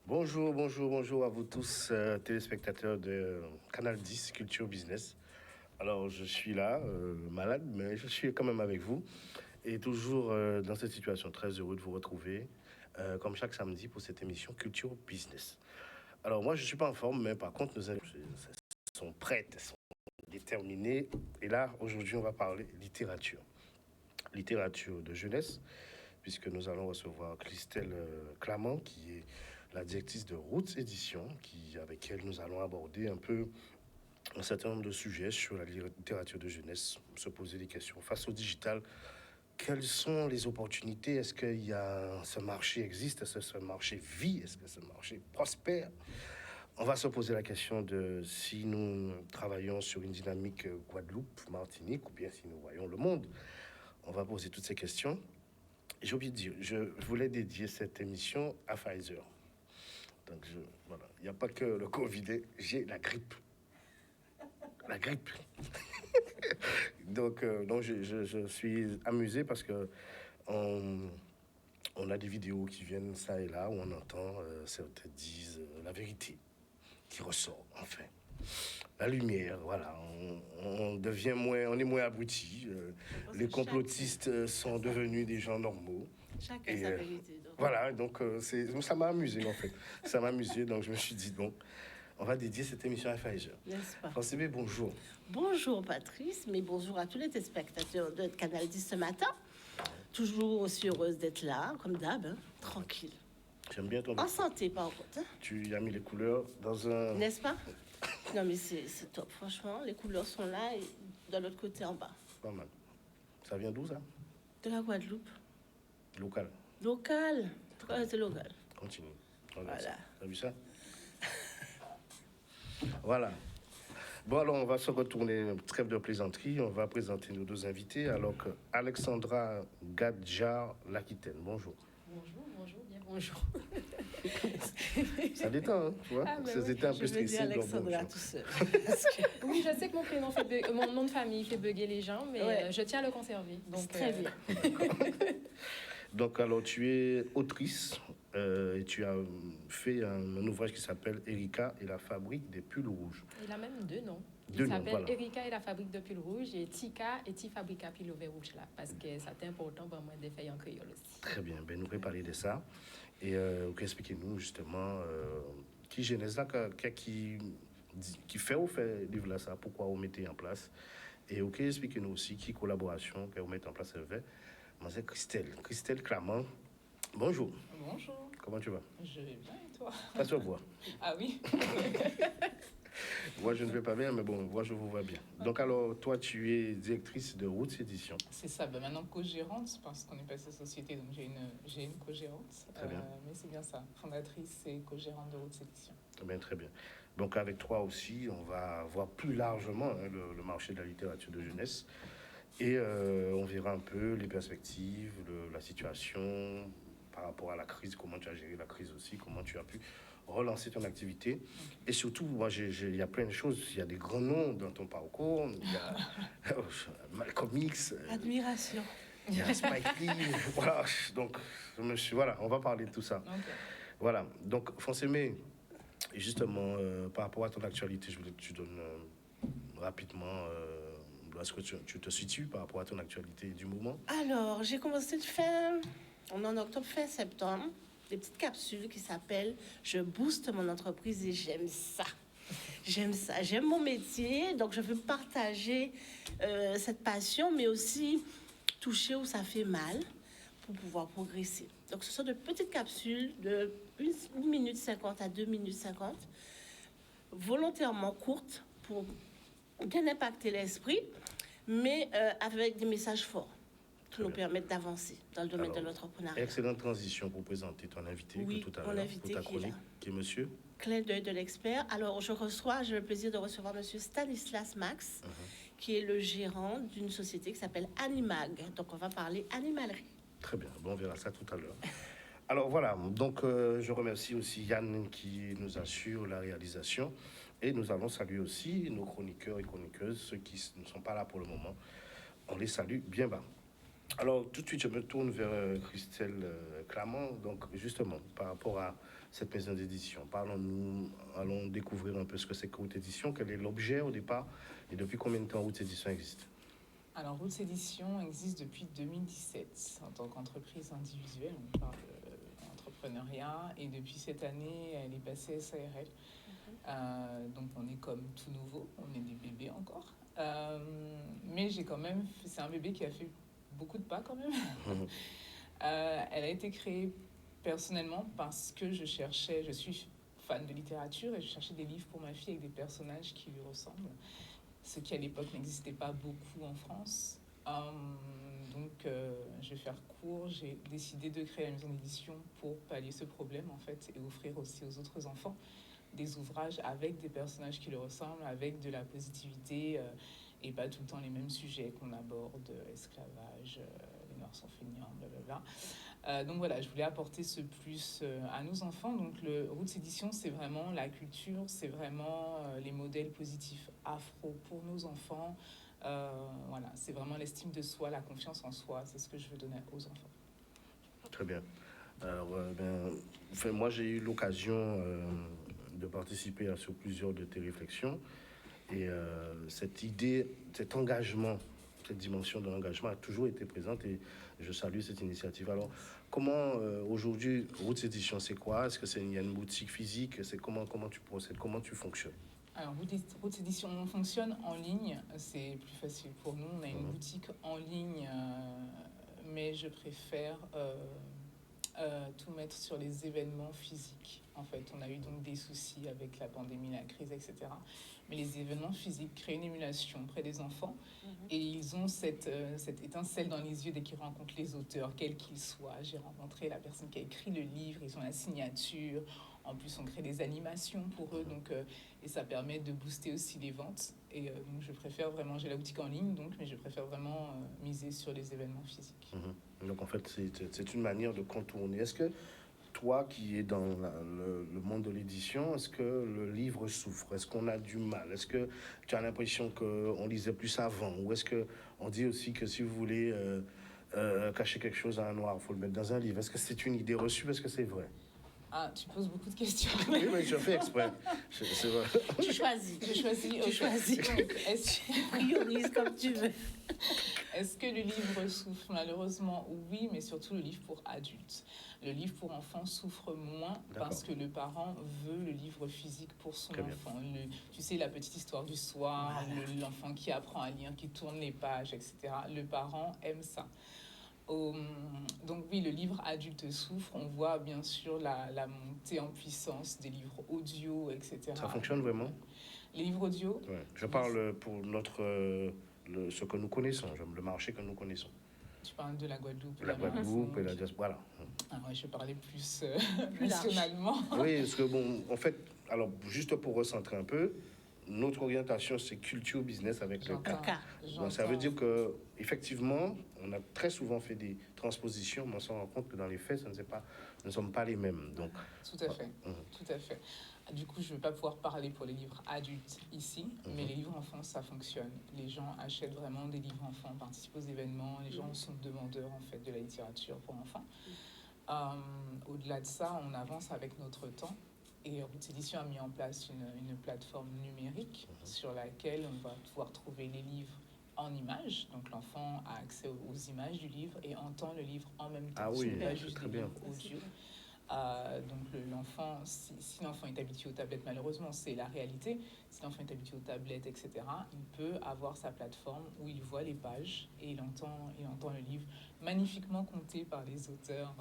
Bonjour à vous tous, téléspectateurs de Canal 10 Culture Business. Alors, je suis là, malade, mais je suis quand même avec vous. Et toujours dans cette situation, très heureux de vous retrouver, comme chaque samedi, pour cette émission Culture Business. Alors, moi, je ne suis pas en forme, mais par contre, nos invités sont prêtes, elles sont déterminées. Et là, aujourd'hui, on va parler littérature. Littérature de jeunesse, puisque nous allons recevoir Christelle Clamant, qui est la directrice de Roots Édition, avec elle nous allons aborder un peu un certain nombre de sujets sur la littérature de jeunesse, se poser des questions face au digital. Quelles sont les opportunités? Est-ce que ce marché existe? Est-ce que ce marché vit? Est-ce que ce marché prospère? On va se poser la question de si nous travaillons sur une dynamique Guadeloupe, Martinique, ou bien si nous voyons le monde. On va poser toutes ces questions. J'ai oublié de dire, je voulais dédier cette émission à Pfizer. Donc, voilà, il n'y a pas que le Covid, j'ai la grippe. La grippe. Donc je suis amusé parce que on a des vidéos qui viennent ça et là où on entend certains disent la vérité qui ressort, enfin. La lumière, voilà. On est moins abrutis. Les complotistes sont devenus des gens normaux. Chacun sa vérité. Voilà, donc ça m'a amusé en fait. Ça m'a amusé, donc je me suis dit, bon, on va dédier cette émission à Pfizer. N'est-ce pas? Français, bonjour. Bonjour Patrice, mais bonjour à tous les téléspectateurs de Canal 10 ce matin. Toujours aussi heureuse d'être là, comme d'hab, hein, tranquille. J'aime bien ton... En santé, par contre. Hein. Tu as mis les couleurs dans un... N'est-ce pas? Non, mais c'est top, franchement. Les couleurs sont là et de l'autre côté en bas. Pas mal. Ça vient d'où, ça? De la Guadeloupe. Local. Local. C'est local. Continue. Voilà. T'as vu ça? Voilà. Bon, alors, on va se retourner, trêve de plaisanterie. On va présenter nos deux invités. Alors que Alexandra Gadjar-L'Aquitaine. Bonjour. Bonjour, bien bonjour. Ça détend, hein, tu vois? C'était un peu stressé. Alexandra tout seul. Oui, je sais que mon prénom mon nom de famille fait bugger les gens, mais je tiens à le conserver. Donc, très bien. Donc, alors, tu es autrice et tu as fait un ouvrage qui s'appelle Erika et la fabrique des pulls rouges. Il a même deux noms. Il s'appelle voilà. Erika et la fabrique de pulls rouges et Tika et Ti fabrica pulls rouges là, parce que c'est important pour moi de faire en créole aussi. Très bien, ben, nous pouvons parler de ça. Et expliquez-nous justement qui genèse là, qui fait ou fait livre là ça, pourquoi vous mettez en place. Et expliquez-nous aussi qui collaboration que vous mettez en place avec. Moi c'est Christelle Clamant. Bonjour. Bonjour. Comment tu vas? Je vais bien et toi? Ça se voit. Ah oui. Moi, je ne vais pas bien, mais bon, moi, je vous vois bien. Okay. Donc, alors, toi, tu es directrice de Roots Édition. C'est ça. Ben, maintenant, co-gérante, parce qu'on est passé société, donc j'ai une co-gérante. Très bien. Mais c'est bien ça. Fondatrice et co-gérante de Roots Édition. Très bien. Donc, avec toi aussi, on va voir plus largement le marché de la littérature de jeunesse. Et on verra un peu les perspectives, la situation par rapport à la crise, comment tu as géré la crise aussi, comment tu as pu relancer ton activité. Okay. Et surtout, moi, il y a plein de choses. Il y a des grands noms dans ton parcours. Il y a Malcolm X. Admiration. Il y a Spike Lee. Voilà. Donc, voilà, on va parler de tout ça. Okay. Voilà. Donc, Fonsemé, justement, par rapport à ton actualité, je voulais que tu donnes rapidement où est-ce que tu te situes par rapport à ton actualité du moment. Alors, j'ai commencé on est en octobre, fin septembre, des petites capsules qui s'appellent « Je booste mon entreprise » et j'aime ça. J'aime ça. J'aime mon métier, donc je veux partager cette passion, mais aussi toucher où ça fait mal pour pouvoir progresser. Donc, ce sont de petites capsules de 1 minute 50 à 2 minutes 50, volontairement courtes pour bien impacter l'esprit, mais avec des messages forts qui nous permettent d'avancer dans le domaine de l'entrepreneuriat. Excellente transition pour présenter ton invité tout à l'heure, pour ta chronique, qui est monsieur Clin d'œil de l'expert. Alors, j'ai le plaisir de recevoir monsieur Stanislas Max, qui est le gérant d'une société qui s'appelle Animag. Donc, on va parler animalerie. Très bien, bon, on verra ça tout à l'heure. Alors voilà, donc je remercie aussi Yann qui nous assure la réalisation et nous allons saluer aussi nos chroniqueurs et chroniqueuses, ceux qui ne sont pas là pour le moment. On les salue bien bas. Alors, tout de suite, je me tourne vers Christelle Clamant. Donc, justement, par rapport à cette maison d'édition, parlons-nous, allons découvrir un peu ce que c'est que Route Édition, quel est l'objet au départ et depuis combien de temps Route Édition existe. Alors, Roots Édition existe depuis 2017 en tant qu'entreprise individuelle. On parle d'entrepreneuriat et depuis cette année, elle est passée SARL. Donc, on est comme tout nouveau, on est des bébés encore. Mais c'est un bébé qui a fait beaucoup de pas quand même. Elle a été créée personnellement parce que je suis fan de littérature et je cherchais des livres pour ma fille avec des personnages qui lui ressemblent, ce qui à l'époque n'existait pas beaucoup en France. Je vais faire court, j'ai décidé de créer la maison d'édition pour pallier ce problème en fait et offrir aussi aux autres enfants des ouvrages avec des personnages qui leur ressemblent, avec de la positivité et pas tout le temps les mêmes sujets qu'on aborde, esclavage, les Noirs sont feignants, blablabla. Donc voilà, je voulais apporter ce plus à nos enfants. Donc le Roots Édition, c'est vraiment la culture, c'est vraiment les modèles positifs afro pour nos enfants. Voilà, c'est vraiment l'estime de soi, la confiance en soi, c'est ce que je veux donner aux enfants. Très bien. Alors, moi, j'ai eu l'occasion de participer sur plusieurs de tes réflexions. Et cette idée, cet engagement, cette dimension de l'engagement a toujours été présente et je salue cette initiative. Alors, comment aujourd'hui, Roots Édition, c'est quoi? Est-ce qu'il y a une boutique physique? C'est comment tu procèdes? Comment tu fonctionnes? Alors, Roots Édition, on fonctionne en ligne, c'est plus facile pour nous. On a une boutique en ligne, mais je préfère tout mettre sur les événements physiques. En fait, on a eu donc des soucis avec la pandémie, la crise, etc. Mais les événements physiques créent une émulation près des enfants et ils ont cette étincelle dans les yeux dès qu'ils rencontrent les auteurs, quels qu'ils soient. J'ai rencontré la personne qui a écrit le livre, ils ont la signature. En plus, on crée des animations pour eux, et ça permet de booster aussi les ventes. Et donc, je préfère vraiment, j'ai la boutique en ligne, mais je préfère vraiment miser sur les événements physiques. Donc, en fait, c'est une manière de contourner. Est-ce que toi qui es dans le monde de l'édition, est-ce que le livre souffre? Est-ce qu'on a du mal? Est-ce que tu as l'impression qu'on lisait plus avant? Ou est-ce qu'on dit aussi que si vous voulez cacher quelque chose à un noir, il faut le mettre dans un livre? Est-ce que c'est une idée reçue? Est-ce que c'est vrai? Ah, tu poses beaucoup de questions. Oui, mais je fais exprès. C'est vrai. Tu choisis. Je choisis. Tu choisis. Donc, Tu priorises comme tu veux. Est-ce que le livre souffre? Malheureusement, oui, mais surtout le livre pour adultes. Le livre pour enfants souffre moins parce que le parent veut le livre physique pour son enfant. Tu sais, la petite histoire du soir, voilà. L'enfant qui apprend à lire, qui tourne les pages, etc. Le parent aime ça. Donc oui, le livre adulte souffre. On voit bien sûr la montée en puissance des livres audio, etc. Ça fonctionne vraiment? Les livres audio? Ouais. Je parle pour ce que nous connaissons, le marché que nous connaissons. Tu parles de la Guadeloupe. La Guadeloupe et la diaspora. Voilà. Ah ouais, je parlais plus nationalement. Oui, parce que bon, en fait, alors juste pour recentrer un peu, notre orientation, c'est culture business avec le K. Donc, ça veut dire que effectivement, on a très souvent fait des transpositions, mais on se rend compte que dans les faits, ne sommes pas les mêmes. Donc, tout à fait, tout à fait. Du coup, je ne vais pas pouvoir parler pour les livres adultes ici, mais les livres enfants, ça fonctionne. Les gens achètent vraiment des livres enfants, participent aux événements, les gens sont demandeurs en fait de la littérature pour enfants. Au-delà de ça, on avance avec notre temps. Et Roots Édition a mis en place une plateforme numérique sur laquelle on va pouvoir trouver les livres en images. Donc l'enfant a accès aux images du livre et entend le livre en même temps. Ah oui, pas juste très bien. Audio. Donc l'enfant, si l'enfant est habitué aux tablettes, malheureusement c'est la réalité, si l'enfant est habitué aux tablettes, etc., il peut avoir sa plateforme où il voit les pages et il entend le livre magnifiquement conté par les auteurs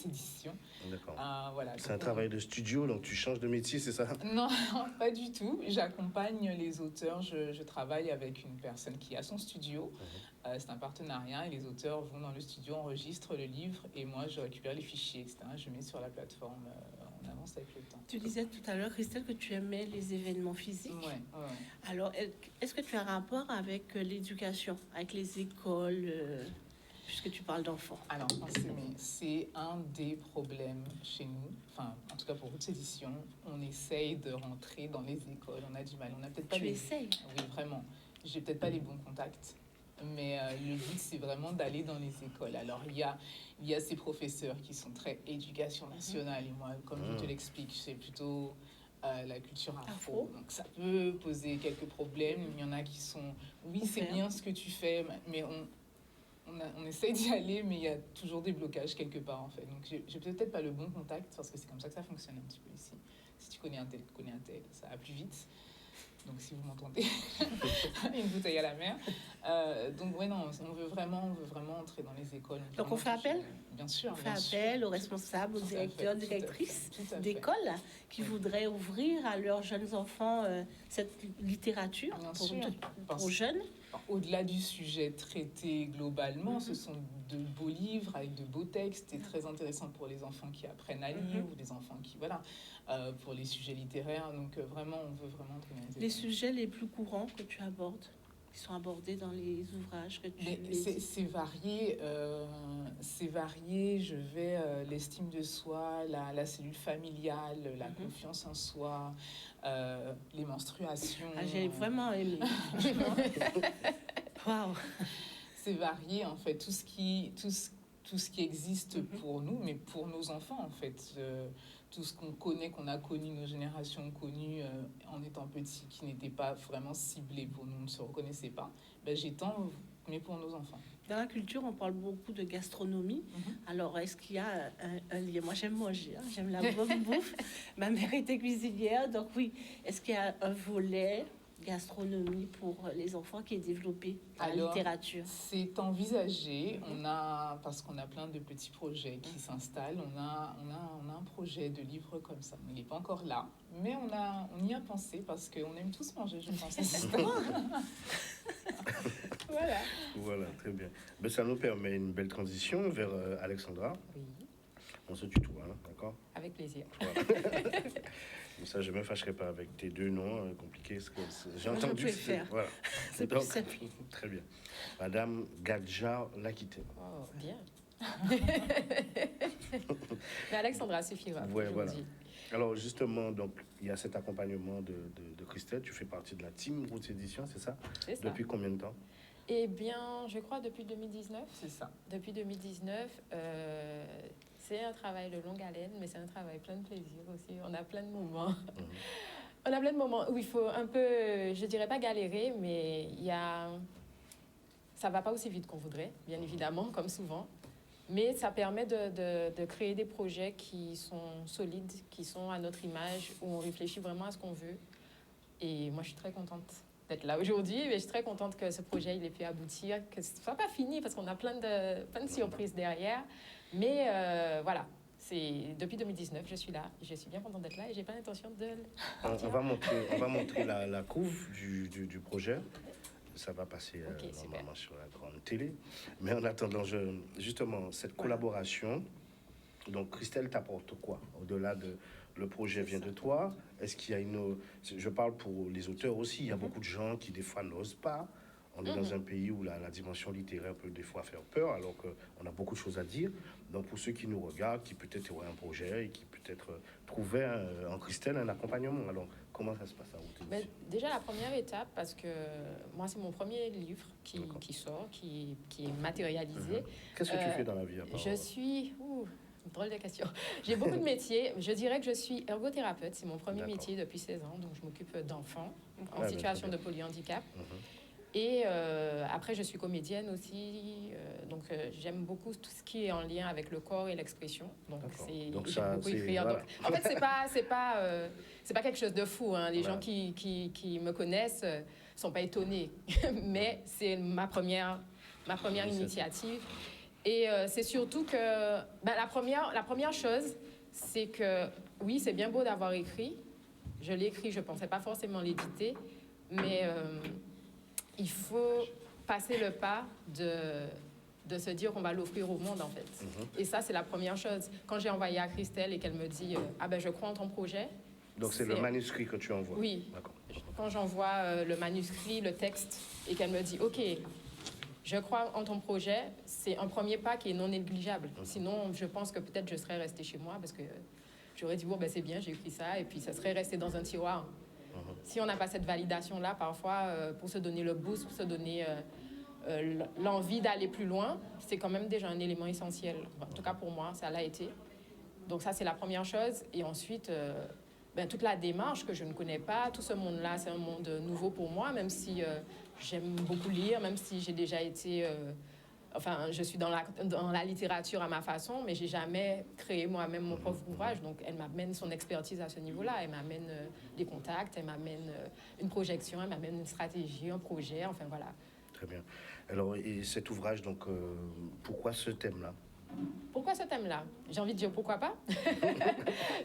d'édition. D'accord. Voilà, c'est un travail de studio, donc tu changes de métier, c'est ça? Non, pas du tout. J'accompagne les auteurs. Je travaille avec une personne qui a son studio. C'est un partenariat et les auteurs vont dans le studio, enregistrent le livre et moi, je récupère les fichiers, etc. Je mets sur la plateforme. On avance avec le temps. Tu disais tout à l'heure, Christelle, que tu aimais les événements physiques. Ouais. Alors, est-ce que tu as un rapport avec l'éducation, avec les écoles, puisque tu parles d'enfants? Alors, c'est un des problèmes chez nous. Enfin, en tout cas pour Roots Édition, on essaye de rentrer dans les écoles. On a du mal. On n'a peut-être pas. Tu essayes? Oui, vraiment. J'ai peut-être pas les bons contacts. Mais le but, c'est vraiment d'aller dans les écoles. Alors, il y a ces professeurs qui sont très éducation nationale. Et moi, comme je te l'explique, c'est plutôt la culture afro. Donc, ça peut poser quelques problèmes. Il y en a qui sont, oui, c'est bien ce que tu fais, mais on essaye d'y aller, mais il y a toujours des blocages quelque part, en fait. Donc, j'ai peut-être pas le bon contact, parce que c'est comme ça que ça fonctionne un petit peu ici. Si tu connais un tel, tu connais un tel, ça va plus vite. Donc, si vous m'entendez, une bouteille à la mer. Donc, ouais, non, on veut vraiment entrer dans les écoles. Donc, on fait appel? Bien sûr. On fait appel aux responsables, aux directeurs, directrices d'écoles qui voudraient ouvrir à leurs jeunes enfants cette littérature pour jeunes. Au-delà du sujet traité globalement, ce sont de beaux livres avec de beaux textes et très intéressants pour les enfants qui apprennent à lire ou les enfants qui, voilà, pour les sujets littéraires. Donc vraiment, on veut vraiment entrer dans les sujets les plus courants que tu abordes, qui sont abordés dans les ouvrages que tu c'est varié, je vais l'estime de soi, la cellule familiale, la confiance en soi, les menstruations. J'ai vraiment aimé. Waouh. C'est varié en fait, tout ce qui existe pour nous, mais pour nos enfants en fait. Tout ce qu'on connaît, qu'on a connu, nos générations connues en étant petits, qui n'étaient pas vraiment ciblés pour nous, on ne se reconnaissait pas, j'étends, mais pour nos enfants. Dans la culture, on parle beaucoup de gastronomie. Alors, est-ce qu'il y a un lien? Moi, j'aime manger, j'aime la bonne bouffe. Ma mère était cuisinière, donc oui. Est-ce qu'il y a un volet gastronomie pour les enfants qui est développé à la littérature? C'est envisagé. Parce qu'on a plein de petits projets qui s'installent. On a un projet de livre comme ça. Il n'est pas encore là, mais on y a pensé parce qu'on aime tous manger, je pense. Voilà, très bien. Mais ça nous permet une belle transition vers Alexandra. Oui. On se tutoie, hein, d'accord? Avec plaisir. Voilà. Comme ça, je ne me fâcherai pas avec tes deux noms compliqués. J'ai entendu. Voilà. C'est plus simple. Très bien. Madame Gadja Lakité. Oh, bien. Mais Alexandra suffira. Ouais, voilà. Alors, justement, donc, il y a cet accompagnement de Christelle. Tu fais partie de la team Roots Édition, c'est ça? C'est ça. Depuis combien de temps? Eh bien, je crois depuis 2019. C'est ça. Depuis 2019, c'est un travail de longue haleine, mais c'est un travail plein de plaisir aussi. On a plein de moments. On a plein de moments où il faut un peu, je dirais pas galérer, mais ça va pas aussi vite qu'on voudrait, bien évidemment, comme souvent. Mais ça permet de créer des projets qui sont solides, qui sont à notre image, où on réfléchit vraiment à ce qu'on veut. Et moi, je suis très contente d'être là aujourd'hui, mais je suis très contente que ce projet il ait pu aboutir, que ce soit pas fini, parce qu'on a plein de surprises derrière. Mais voilà, c'est depuis 2019, je suis là. Je suis bien contente d'être là et j'ai pas l'intention de on va montrer la couve du projet. Ça va passer normalement sur la grande télé. Mais en attendant, justement, cette collaboration, donc Christelle t'apporte quoi? Au-delà de le projet vient de toi, est-ce qu'il y a je parle pour les auteurs aussi, il y a beaucoup de gens qui des fois n'osent pas. On est dans un pays où la dimension littéraire peut des fois faire peur, alors qu'on a beaucoup de choses à dire. Donc pour ceux qui nous regardent, qui peut-être auraient un projet et qui peut-être trouvaient en Christelle un accompagnement. Alors comment ça se passe à vous? Déjà la première étape, parce que moi c'est mon premier livre qui sort, qui est matérialisé. Qu'est-ce que tu fais dans la vie à part? Je suis... drôle de question. J'ai beaucoup de métiers. Je dirais que je suis ergothérapeute. C'est mon premier métier depuis 16 ans. Donc, je m'occupe d'enfants en situation de polyhandicap. Et après, je suis comédienne aussi. Donc, j'aime beaucoup tout ce qui est en lien avec le corps et l'expression. Donc, j'aime beaucoup écrire. Voilà. Donc, en fait, c'est pas quelque chose de fou. Hein. Les gens qui me connaissent sont pas étonnés. Mais c'est ma première initiative. Et c'est surtout que la première chose, c'est que oui, c'est bien beau d'avoir écrit. Je l'ai écrit, je ne pensais pas forcément l'éditer, mais il faut passer le pas de se dire qu'on va l'offrir au monde, en fait. Et ça, c'est la première chose. Quand j'ai envoyé à Christelle et qu'elle me dit je crois en ton projet. Donc c'est le manuscrit que tu envoies? Oui. D'accord. Quand j'envoie le manuscrit, le texte, et qu'elle me dit OK, je crois en ton projet, c'est un premier pas qui est non négligeable. Sinon, je pense que peut-être je serais restée chez moi parce que j'aurais dit, c'est bien, j'ai écrit ça, et puis ça serait resté dans un tiroir. Si on n'a pas cette validation-là, parfois, pour se donner le boost, pour se donner l'envie d'aller plus loin, c'est quand même déjà un élément essentiel. En tout cas, pour moi, ça l'a été. Donc ça, c'est la première chose. Et ensuite, toute la démarche que je ne connais pas, tout ce monde-là, c'est un monde nouveau pour moi, même si j'aime beaucoup lire, même si j'ai déjà été... je suis dans la littérature à ma façon, mais j'ai jamais créé moi-même mon propre ouvrage. Donc, elle m'amène son expertise à ce niveau-là. Elle m'amène des contacts, elle m'amène une projection, elle m'amène une stratégie, un projet, enfin voilà. Très bien. Alors, et cet ouvrage, donc, pourquoi ce thème-là? Pourquoi ce thème-là? J'ai envie de dire pourquoi pas.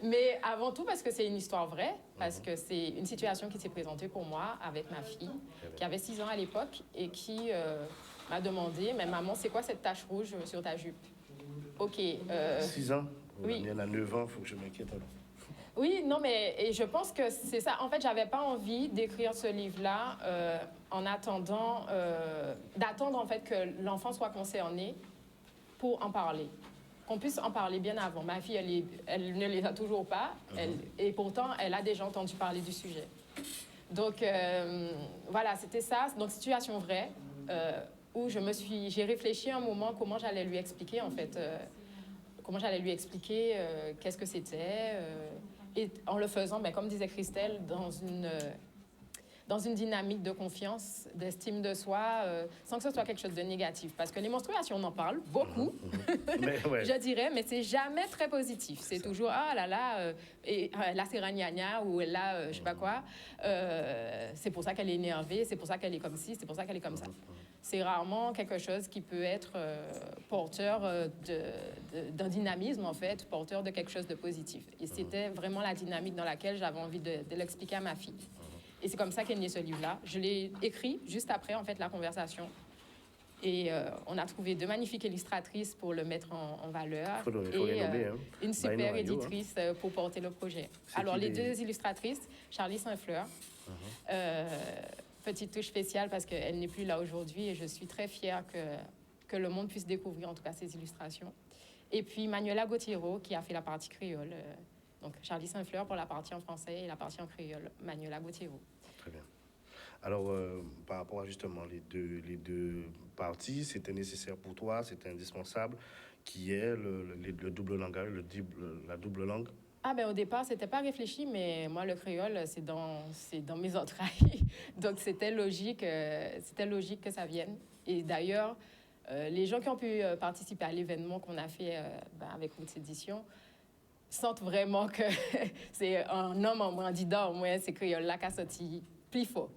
Mais avant tout parce que c'est une histoire vraie, parce que c'est une situation qui s'est présentée pour moi avec ma fille, qui avait 6 ans à l'époque et qui m'a demandé, mais maman, c'est quoi cette tache rouge sur ta jupe? Ok. 6 ans? Oui. Il y en a 9 ans, il faut que je m'inquiète alors. Oui, non, mais et je pense que c'est ça. En fait, j'avais pas envie d'écrire ce livre-là en attendant, d'attendre en fait que l'enfant soit concerné pour en parler. Qu'on puisse en parler bien avant. Ma fille, elle ne les a toujours pas, et pourtant, elle a déjà entendu parler du sujet. Donc, voilà, c'était ça. Donc, situation vraie, où j'ai réfléchi un moment comment j'allais lui expliquer, en fait, qu'est-ce que c'était. Et en le faisant, comme disait Christelle, dans une dynamique de confiance, d'estime de soi, sans que ce soit quelque chose de négatif. Parce que les menstruations, on en parle beaucoup, Mais, ouais. je dirais, mais c'est jamais très positif. C'est toujours, ah là là, là c'est ragnagna, ou là, je sais pas quoi. C'est pour ça qu'elle est énervée, c'est pour ça qu'elle est comme ci, c'est pour ça qu'elle est comme ça. C'est rarement quelque chose qui peut être porteur d'un dynamisme, en fait, porteur de quelque chose de positif. Et c'était vraiment la dynamique dans laquelle j'avais envie de l'expliquer à ma fille. Et c'est comme ça qu'est né ce livre-là. Je l'ai écrit juste après, en fait, la conversation. Et on a trouvé 2 magnifiques illustratrices pour le mettre en valeur. Il faut les et nommer, hein. une super Radio, éditrice pour porter le projet. C'est Alors, qui les les- 2 illustratrices, Charlie Saint-Fleur, petite touche spéciale parce qu'elle n'est plus là aujourd'hui et je suis très fière que le monde puisse découvrir en tout cas ses illustrations. Et puis Manuela Gauthiero qui a fait la partie créole. Donc Charlie Saint-Fleur pour la partie en français et la partie en créole, Manuela Gauthiero. Très bien. Alors, par rapport à justement les deux parties, c'était nécessaire pour toi, c'était indispensable, qui est le double langage, la double langue. Ah au départ, c'était pas réfléchi, mais moi, le créole, c'est dans mes entrailles. Donc, c'était logique que ça vienne. Et d'ailleurs, les gens qui ont pu participer à l'événement qu'on a fait avec Roots Édition sentent vraiment que c'est un homme en moins, au moins, c'est créole-là qui a sorti plus fort.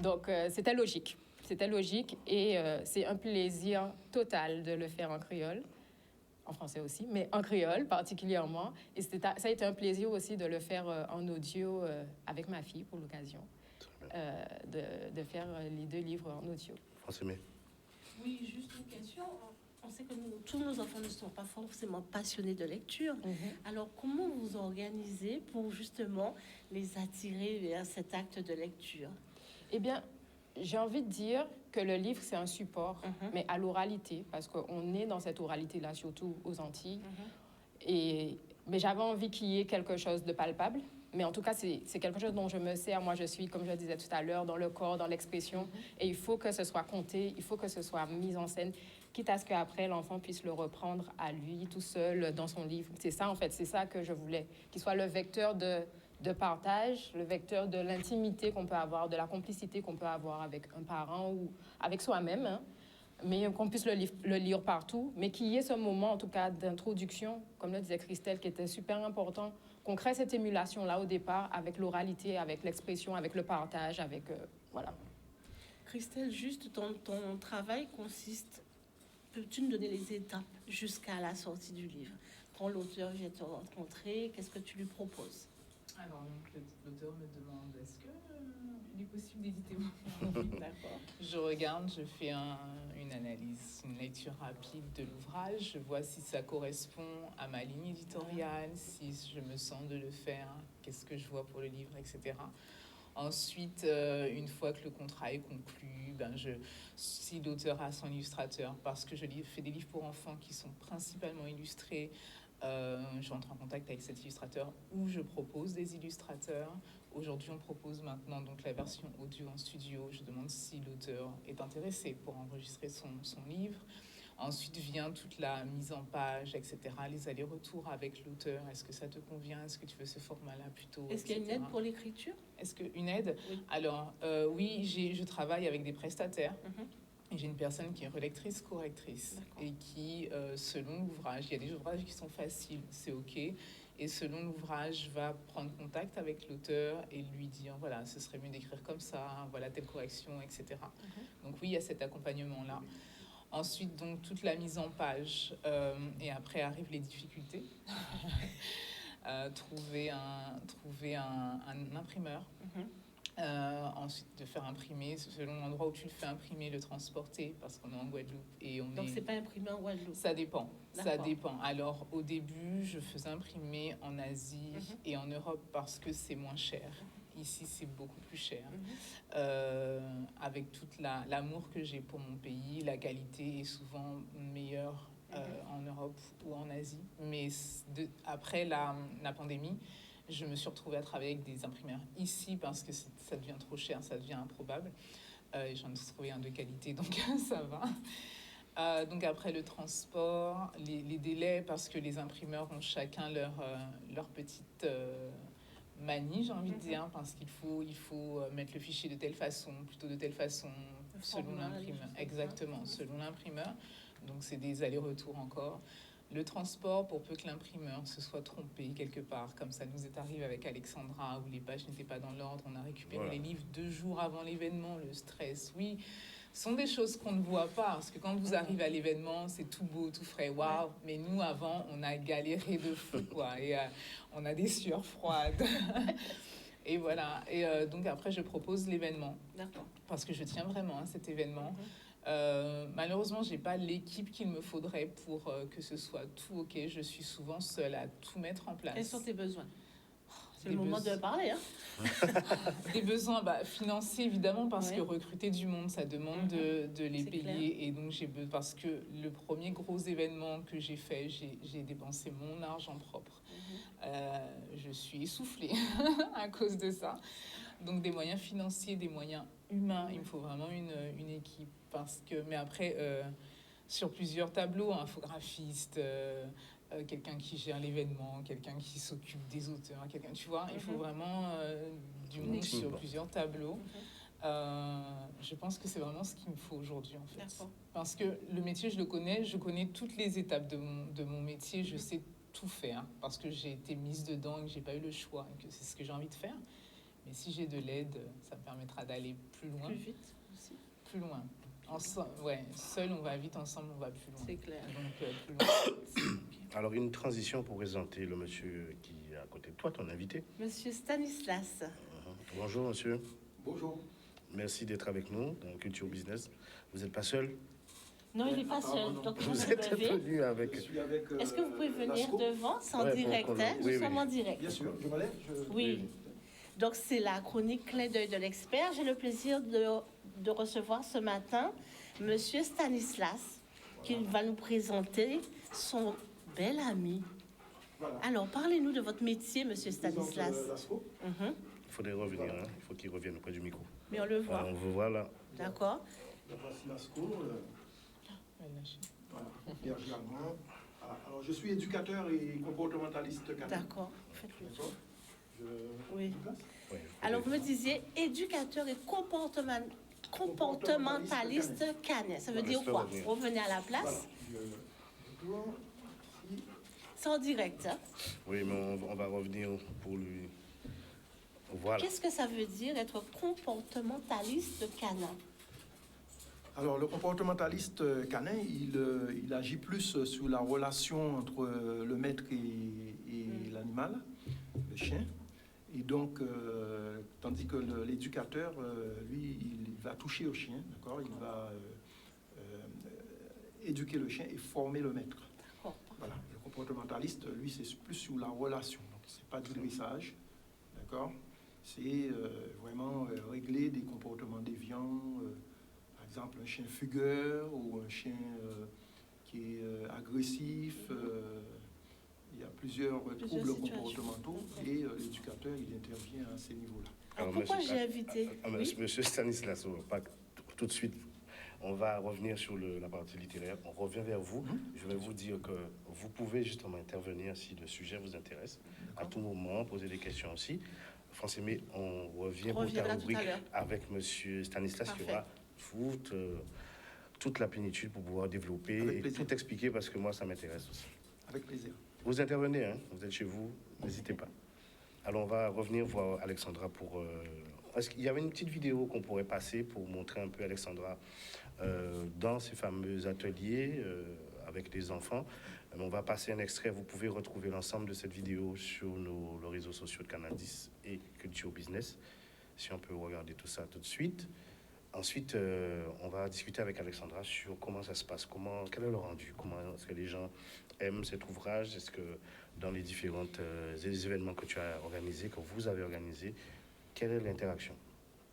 Donc, c'était logique. C'était logique et c'est un plaisir total de le faire en créole. En français aussi, mais en créole particulièrement. Et ça a été un plaisir aussi de le faire en audio avec ma fille pour l'occasion, de faire les 2 livres en audio. Français, mais Oui, juste une question. On sait que tous nos enfants ne sont pas forcément passionnés de lecture. Alors, comment vous organisez pour justement les attirer vers cet acte de lecture? Eh bien, j'ai envie de dire que le livre, c'est un support, mais à l'oralité, parce qu'on est dans cette oralité-là, surtout aux Antilles. Mais j'avais envie qu'il y ait quelque chose de palpable. Mais en tout cas, c'est quelque chose dont je me sers. Moi, je suis, comme je le disais tout à l'heure, dans le corps, dans l'expression. Et il faut que ce soit compté, il faut que ce soit mis en scène, quitte à ce qu'après, l'enfant puisse le reprendre à lui, tout seul, dans son livre. C'est ça, en fait, c'est ça que je voulais. Qu'il soit le vecteur de partage, le vecteur de l'intimité qu'on peut avoir, de la complicité qu'on peut avoir avec un parent ou avec soi-même, hein. Mais qu'on puisse le lire partout, mais qu'il y ait ce moment, en tout cas, d'introduction, comme le disait Christelle, qui était super important, qu'on crée cette émulation-là au départ avec l'oralité, avec l'expression, avec le partage, avec... voilà. Christelle, juste ton travail consiste... Peux-tu nous donner les étapes jusqu'à la sortie du livre? Quand l'auteur vient te rencontrer, qu'est-ce que tu lui proposes? Alors, donc, l'auteur me demande est-ce qu'il est possible d'éditer mon livre? D'accord. Je regarde, je fais une analyse, une lecture rapide de l'ouvrage. Je vois si ça correspond à ma ligne éditoriale, si je me sens de le faire, qu'est-ce que je vois pour le livre, etc. Ensuite, une fois que le contrat est conclu, si l'auteur a son illustrateur, parce que je fais des livres pour enfants qui sont principalement illustrés, J'entre en contact avec cet illustrateur ou je propose des illustrateurs. Aujourd'hui, on propose maintenant donc la version audio en studio. Je demande si l'auteur est intéressé pour enregistrer son livre. Ensuite vient toute la mise en page, etc., les allers-retours avec l'auteur. Est-ce que ça te convient? Est-ce que tu veux ce format-là plutôt? Est-ce qu'il y a une aide pour l'écriture? Est-ce qu'une aide? Oui. Alors, oui, je travaille avec des prestataires. Mhm. Et j'ai une personne qui est relectrice, correctrice. Et qui, selon l'ouvrage, il y a des ouvrages qui sont faciles, c'est OK. Et selon l'ouvrage, va prendre contact avec l'auteur et lui dire, voilà, ce serait mieux d'écrire comme ça, voilà, telle correction, etc. Donc oui, il y a cet accompagnement-là. Ensuite, donc, toute la mise en page. Et après arrivent les difficultés. Trouver un imprimeur. Ensuite, de faire imprimer, selon l'endroit où tu le fais imprimer, le transporter, parce qu'on est en Guadeloupe. Donc, c'est pas imprimé en Guadeloupe? Ça dépend. D'accord. Ça dépend. Alors, au début, je faisais imprimer en Asie et en Europe parce que c'est moins cher. Ici, c'est beaucoup plus cher. Avec tout l'amour que j'ai pour mon pays, la qualité est souvent meilleure en Europe ou en Asie. Mais après la pandémie, je me suis retrouvée à travailler avec des imprimeurs ici parce que ça devient trop cher, ça devient improbable. J'en ai trouvé un de qualité, donc ça va. Donc après le transport, les délais, parce que les imprimeurs ont chacun leur petite manie, j'ai envie de dire, parce qu'il faut mettre le fichier de telle façon, plutôt de telle façon, selon l'imprimeur. Exactement, selon l'imprimeur. Donc c'est des allers-retours encore. Le transport, pour peu que l'imprimeur se soit trompé quelque part, comme ça nous est arrivé avec Alexandra, où les pages n'étaient pas dans l'ordre, on a récupéré les livres 2 jours avant l'événement, le stress, oui, ce sont des choses qu'on ne voit pas, parce que quand vous arrivez à l'événement, c'est tout beau, tout frais, waouh, mais nous, avant, on a galéré de fou, quoi, et on a des sueurs froides. Et voilà, et donc après, je propose l'événement, parce que je tiens vraiment à cet événement. Malheureusement, j'ai pas l'équipe qu'il me faudrait pour que ce soit tout OK. Je suis souvent seule à tout mettre en place. Quels sont tes besoins? C'est le moment de parler. Des besoins financiers, évidemment, parce que recruter du monde, ça demande de les payer. Clair. Et donc, parce que le premier gros événement que j'ai fait, j'ai dépensé mon argent propre. Je suis essoufflée à cause de ça. Donc, des moyens financiers, des moyens humains. Il me faut vraiment une équipe. Mais après, sur plusieurs tableaux, un infographiste, quelqu'un qui gère l'événement, quelqu'un qui s'occupe des auteurs, tu vois, il faut vraiment du monde sur plusieurs tableaux. Je pense que c'est vraiment ce qu'il me faut aujourd'hui, en fait. Parce que le métier, je connais toutes les étapes de mon métier, je sais tout faire, parce que j'ai été mise dedans et que j'ai pas eu le choix, et que c'est ce que j'ai envie de faire. Mais si j'ai de l'aide, ça me permettra d'aller plus loin. Plus vite aussi. Plus loin. Seul on va vite, ensemble on va plus loin. C'est clair. Donc, plus loin. Alors, une transition pour présenter le monsieur qui est à côté de toi, ton invité. Monsieur Stanislas. Bonjour, monsieur. Bonjour. Merci d'être avec nous dans Culture Business. Vous n'êtes pas seul? Non, il n'est pas seul. Donc, vous êtes venu avec... Est-ce que vous pouvez venir devant? C'est en direct, hein? Nous sommes en direct. Bien sûr, je me lève. Oui. Donc, c'est la chronique Clin d'œil de l'expert. J'ai le plaisir de recevoir ce matin Monsieur Stanislas, qui va nous présenter son bel ami. Voilà. Alors, parlez-nous de votre métier, Monsieur Stanislas. Il faudrait revenir, hein. Il faut qu'il revienne auprès du micro. Mais on le voit. On vous voit là. D'accord. Voici Lasco. Voilà, Pierre Germain. Alors, je suis éducateur et comportementaliste canin. D'accord. Faites-le. D'accord. Oui. Oui, Alors, vous me disiez éducateur et comportementaliste canin. Ça veut dire quoi? Revenez à la place. Voilà. C'est en direct. Hein? Oui, mais on va revenir pour lui. Voilà. Qu'est-ce que ça veut dire être comportementaliste canin? Alors, le comportementaliste canin, il agit plus sur la relation entre le maître et l'animal, le chien. Et donc, tandis que l'éducateur, lui, il va toucher au chien, d'accord? Il va éduquer le chien et former le maître. Voilà. Le comportementaliste, lui, c'est plus sur la relation. Donc, c'est pas du dressage, d'accord? C'est vraiment régler des comportements déviants, par exemple un chien fugueur ou un chien qui est agressif. plusieurs troubles situations. comportementaux et l'éducateur, il intervient à ces niveaux-là. Alors, pourquoi j'ai invité oui? Monsieur Stanislas, pas tout de suite. On va revenir sur la partie littéraire. On revient vers vous. Je vais vous dire que vous pouvez justement intervenir si le sujet vous intéresse. À tout moment, poser des questions aussi. Francimé, on revient pour ta rubrique avec Monsieur Stanislas qui aura toute la plénitude pour pouvoir développer et tout expliquer parce que moi, ça m'intéresse aussi. Avec plaisir. Vous intervenez, hein? Vous êtes chez vous, n'hésitez pas. Alors, on va revenir voir Alexandra pour... Est-ce qu'il y avait une petite vidéo qu'on pourrait passer pour montrer un peu Alexandra dans ces fameux ateliers avec les enfants? On va passer un extrait. Vous pouvez retrouver l'ensemble de cette vidéo sur les réseaux sociaux de Canal 10 et Culture Business. Si on peut regarder tout ça tout de suite. Ensuite, on va discuter avec Alexandra sur comment ça se passe, quel est le rendu, comment est-ce que les gens aiment cet ouvrage, est-ce que dans les différents événements que tu as organisés, que vous avez organisés, quelle est l'interaction?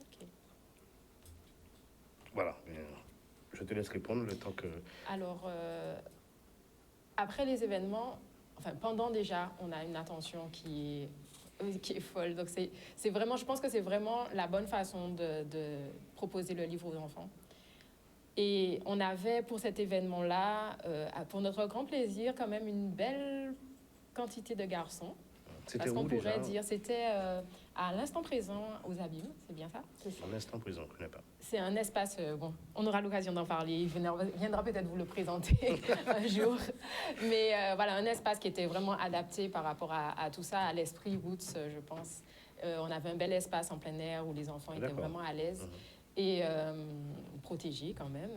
Ok. Voilà, je te laisse répondre le temps que... Alors, après les événements, enfin pendant déjà, on a une attention qui est folle. Donc c'est vraiment, je pense que c'est vraiment la bonne façon de proposer le livre aux enfants. Et on avait pour cet événement-là, pour notre grand plaisir, quand même une belle quantité de garçons. C'était parce qu'on où pourrait déjà? dire, c'était à l'instant présent aux Abîmes, c'est bien ça? À l'instant présent, je ne connais pas. C'est un espace, bon, on aura l'occasion d'en parler, il viendra peut-être vous le présenter un jour. Mais voilà, un espace qui était vraiment adapté par rapport à tout ça, à l'esprit Roots, je pense. On avait un bel espace en plein air où les enfants étaient vraiment à l'aise. Et protégés quand même,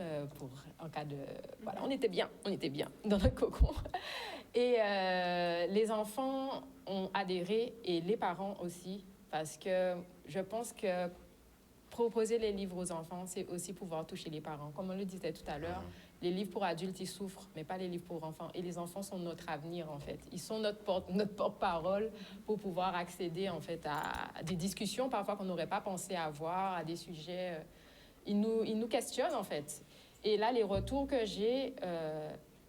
en cas de... Voilà, on était bien dans notre cocon. Et les enfants ont adhéré, et les parents aussi, parce que je pense que proposer les livres aux enfants, c'est aussi pouvoir toucher les parents. Comme on le disait tout à l'heure, les livres pour adultes, ils souffrent, mais pas les livres pour enfants. Et les enfants sont notre avenir, en fait. Ils sont notre porte-parole pour pouvoir accéder, en fait, à des discussions parfois qu'on n'aurait pas pensé avoir, à des sujets... Ils nous questionnent, en fait. Et là, les retours que j'ai,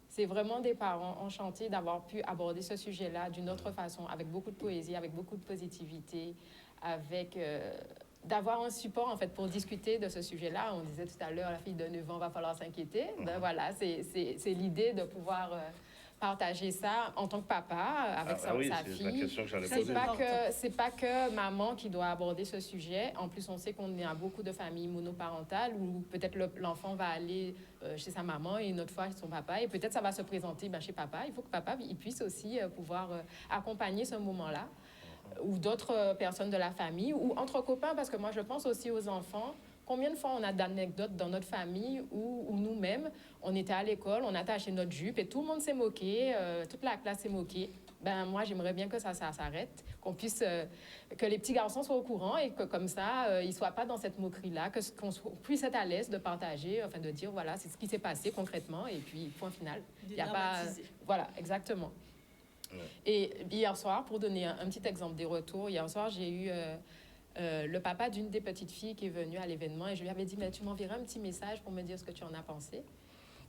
c'est vraiment des parents enchantés d'avoir pu aborder ce sujet-là d'une autre façon, avec beaucoup de poésie, avec beaucoup de positivité, avec... d'avoir un support, en fait, pour discuter de ce sujet-là. On disait tout à l'heure, la fille de 9 ans va falloir s'inquiéter. Ben voilà, c'est l'idée de pouvoir partager ça en tant que papa avec sa fille. La question que j'allais poser. C'est pas que maman qui doit aborder ce sujet. En plus, on sait qu'on est à beaucoup de familles monoparentales où peut-être l'enfant va aller chez sa maman et une autre fois chez son papa. Et peut-être ça va se présenter chez papa. Il faut que papa il puisse aussi pouvoir accompagner ce moment-là. Ou d'autres personnes de la famille, ou entre copains, parce que moi, je pense aussi aux enfants. Combien de fois on a d'anecdotes dans notre famille où nous-mêmes, on était à l'école, on attachait notre jupe et tout le monde s'est moqué, toute la classe s'est moquée. Ben, moi, j'aimerais bien que ça s'arrête, qu'on puisse, que les petits garçons soient au courant et que comme ça, ils ne soient pas dans cette moquerie-là, qu'on puisse être à l'aise de partager, enfin de dire, voilà, c'est ce qui s'est passé concrètement et puis point final. Il y a pas... Voilà, exactement. Et hier soir, pour donner un petit exemple des retours, hier soir, j'ai eu le papa d'une des petites filles qui est venue à l'événement et je lui avais dit, mais tu m'enverras un petit message pour me dire ce que tu en as pensé.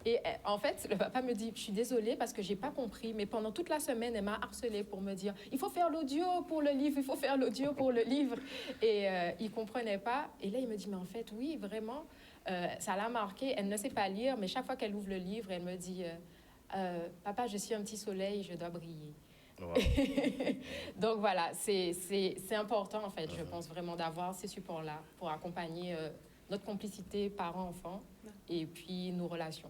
Et en fait, le papa me dit, je suis désolée parce que j'ai pas compris, mais pendant toute la semaine, elle m'a harcelée pour me dire, il faut faire l'audio pour le livre, il faut faire l'audio pour le livre. Et il comprenait pas. Et là, il me dit, mais en fait, oui, vraiment, ça l'a marqué. Elle ne sait pas lire, mais chaque fois qu'elle ouvre le livre, elle me dit... papa, je suis un petit soleil, je dois briller. Wow. Donc voilà, c'est important en fait, je pense vraiment d'avoir ces supports-là pour accompagner notre complicité parents-enfants et puis nos relations.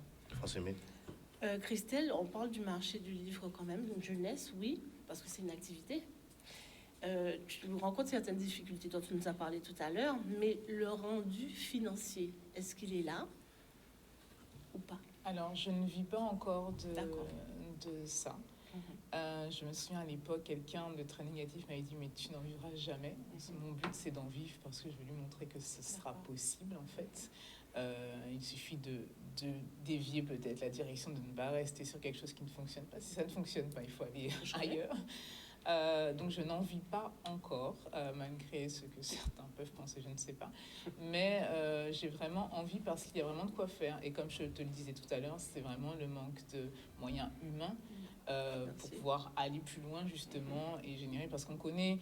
Christelle, on parle du marché du livre quand même, d'une jeunesse, oui, parce que c'est une activité. Tu rencontres certaines difficultés dont tu nous as parlé tout à l'heure, mais le rendu financier, est-ce qu'il est là ou pas? Alors, je ne vis pas encore de ça. Je me souviens à l'époque, quelqu'un de très négatif m'avait dit « mais tu n'en vivras jamais ». Mon but, c'est d'en vivre parce que je veux lui montrer que ce sera possible, en fait. Il suffit de dévier peut-être la direction, de ne pas rester sur quelque chose qui ne fonctionne pas. Si ça ne fonctionne pas, il faut aller ailleurs. Donc je n'en vis pas encore, malgré ce que certains peuvent penser, je ne sais pas. Mais j'ai vraiment envie parce qu'il y a vraiment de quoi faire. Et comme je te le disais tout à l'heure, c'est vraiment le manque de moyens humains pour pouvoir aller plus loin justement et générer. Parce qu'on connaît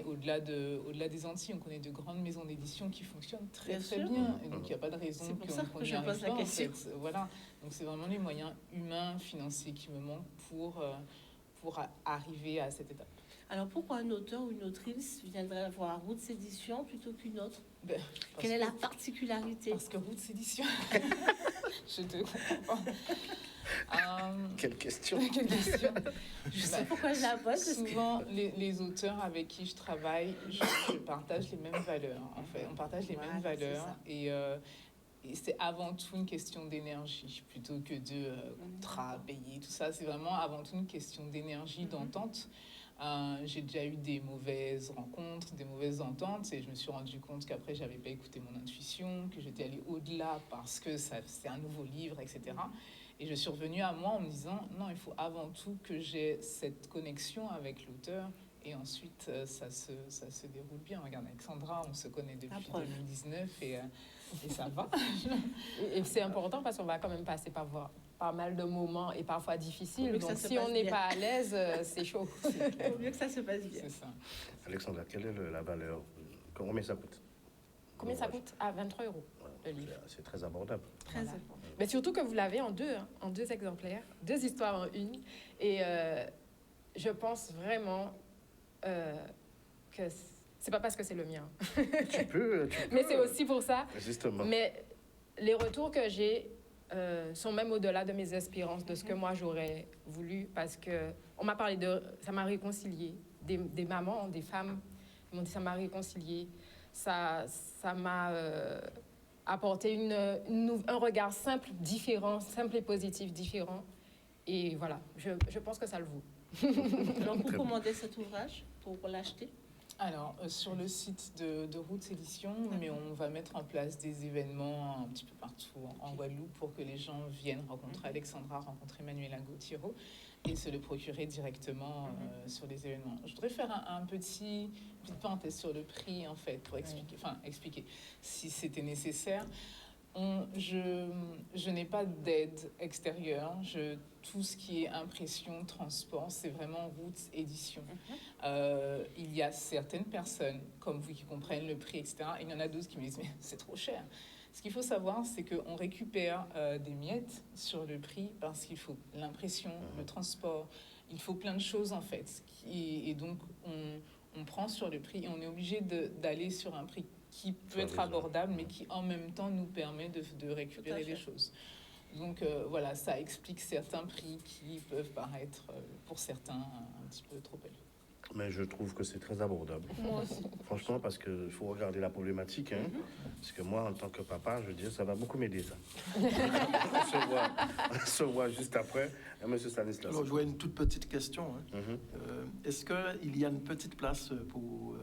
au-delà des Antilles, on connaît de grandes maisons d'édition qui fonctionnent très Bien très sûr. bien. Et donc il n'y a pas de raison C'est pour ça que qu'on je n'y arrive pose la pas, en question. fait. Voilà. Donc c'est vraiment les moyens humains, financiers qui me manquent pour arriver à cette étape. Alors pourquoi un auteur ou une autrice viendrait voir Roots Édition plutôt qu'une autre? Ben, Quelle est la particularité? Parce que Roots Édition, je te comprends pas. Quelle question. Quelle question. Je sais pourquoi je la pose. parce que- Souvent, les auteurs avec qui je travaille, je partage les mêmes valeurs. En fait, on partage les mêmes Voilà, c'est valeurs ça. et c'est avant tout une question d'énergie plutôt que de contrat payé, tout ça. C'est vraiment avant tout une question d'énergie, d'entente. J'ai déjà eu des mauvaises rencontres, des mauvaises ententes, et je me suis rendu compte qu'après, j'avais pas écouté mon intuition, que j'étais allée au-delà parce que c'est un nouveau livre, etc. Et je suis revenue à moi en me disant, non, il faut avant tout que j'ai cette connexion avec l'auteur, et ensuite, ça se déroule bien. Regarde, Alexandra, on se connaît depuis 2019, et ça va. Et c'est important parce qu'on va quand même passer par pas mal de moments et parfois difficiles. Vaut mieux que Donc ça se si on passe n'est bien. pas à l'aise, c'est chaud. Il vaut mieux que ça se passe bien. C'est ça. Alexandra, quelle est la valeur? Combien ça coûte? Combien ça coûte? À 23 euros le livre. C'est très abordable. Très Voilà. important. Mais surtout que vous l'avez en deux exemplaires, 2 histoires en une. Et je pense vraiment que c'est pas parce que c'est le mien. Tu peux. Mais c'est aussi pour ça. Justement. Mais les retours que j'ai sont même au-delà de mes espérances, de ce que moi j'aurais voulu, parce que on m'a parlé ça m'a réconcilié, des mamans, des femmes m'ont dit ça m'a réconcilié, ça m'a apporté un regard simple, différent, simple et positif, différent. Et voilà, je pense que ça le vaut. Donc, vous Très commandez cet ouvrage pour l'acheter? Alors, sur le site de Roots Édition, mais on va mettre en place des événements un petit peu partout en Guadeloupe pour que les gens viennent rencontrer Alexandra, rencontrer Manuela Gauthiero et se le procurer directement sur les événements. Je voudrais faire une petite parenthèse sur le prix, en fait, pour expliquer si c'était nécessaire. Je n'ai pas d'aide extérieure. Tout ce qui est impression, transport, c'est vraiment Roots Édition. Il y a certaines personnes, comme vous, qui comprennent le prix, etc. Il y en a d'autres qui me disent, mais c'est trop cher. Ce qu'il faut savoir, c'est qu'on récupère des miettes sur le prix parce qu'il faut l'impression, le transport, il faut plein de choses, en fait. Et donc, on prend sur le prix et on est obligé d'aller sur un prix qui peut être abordable, mais qui en même temps nous permet de récupérer des choses. Donc voilà, ça explique certains prix qui peuvent paraître pour certains un petit peu trop élevés. Mais je trouve que c'est très abordable. Moi aussi. Franchement, parce qu'il faut regarder la problématique. Hein, parce que moi, en tant que papa, je veux dire, ça va beaucoup m'aider, ça. on se voit juste après. Monsieur Stanislas. Alors, j'aurais une toute petite question. Hein. Mhm. Est-ce qu'il y a une petite place pour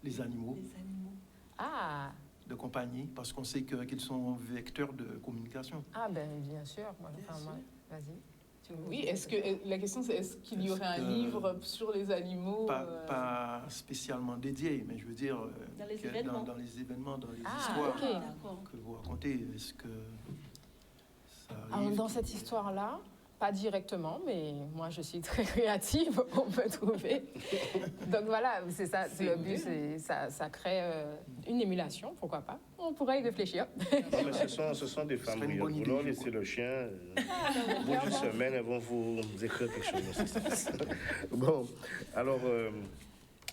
les animaux Les animaux. Ah, de compagnie? Parce qu'on sait qu'ils sont vecteurs de communication. ben bien sûr. Moi, vas-y. Oui, la question c'est est-ce qu'il y aurait un Est-ce que- livre sur les animaux Pas spécialement dédié, mais je veux dire Dans les que événements. dans les événements, dans les Ah, histoires ok. D'accord. que vous racontez, est-ce que ça Alors, arrive dans cette histoire-là, pas directement, mais moi je suis très créative, on peut trouver. Donc voilà, c'est ça, c'est le but, ça crée une émulation, pourquoi pas. On pourrait y réfléchir. Non, mais ce sont des femmes serait une bonne brillantes. idée, Vous leur je laissez crois. le chien. Au bout d'une semaine, elles vont vous écrire quelque chose. Bon, alors,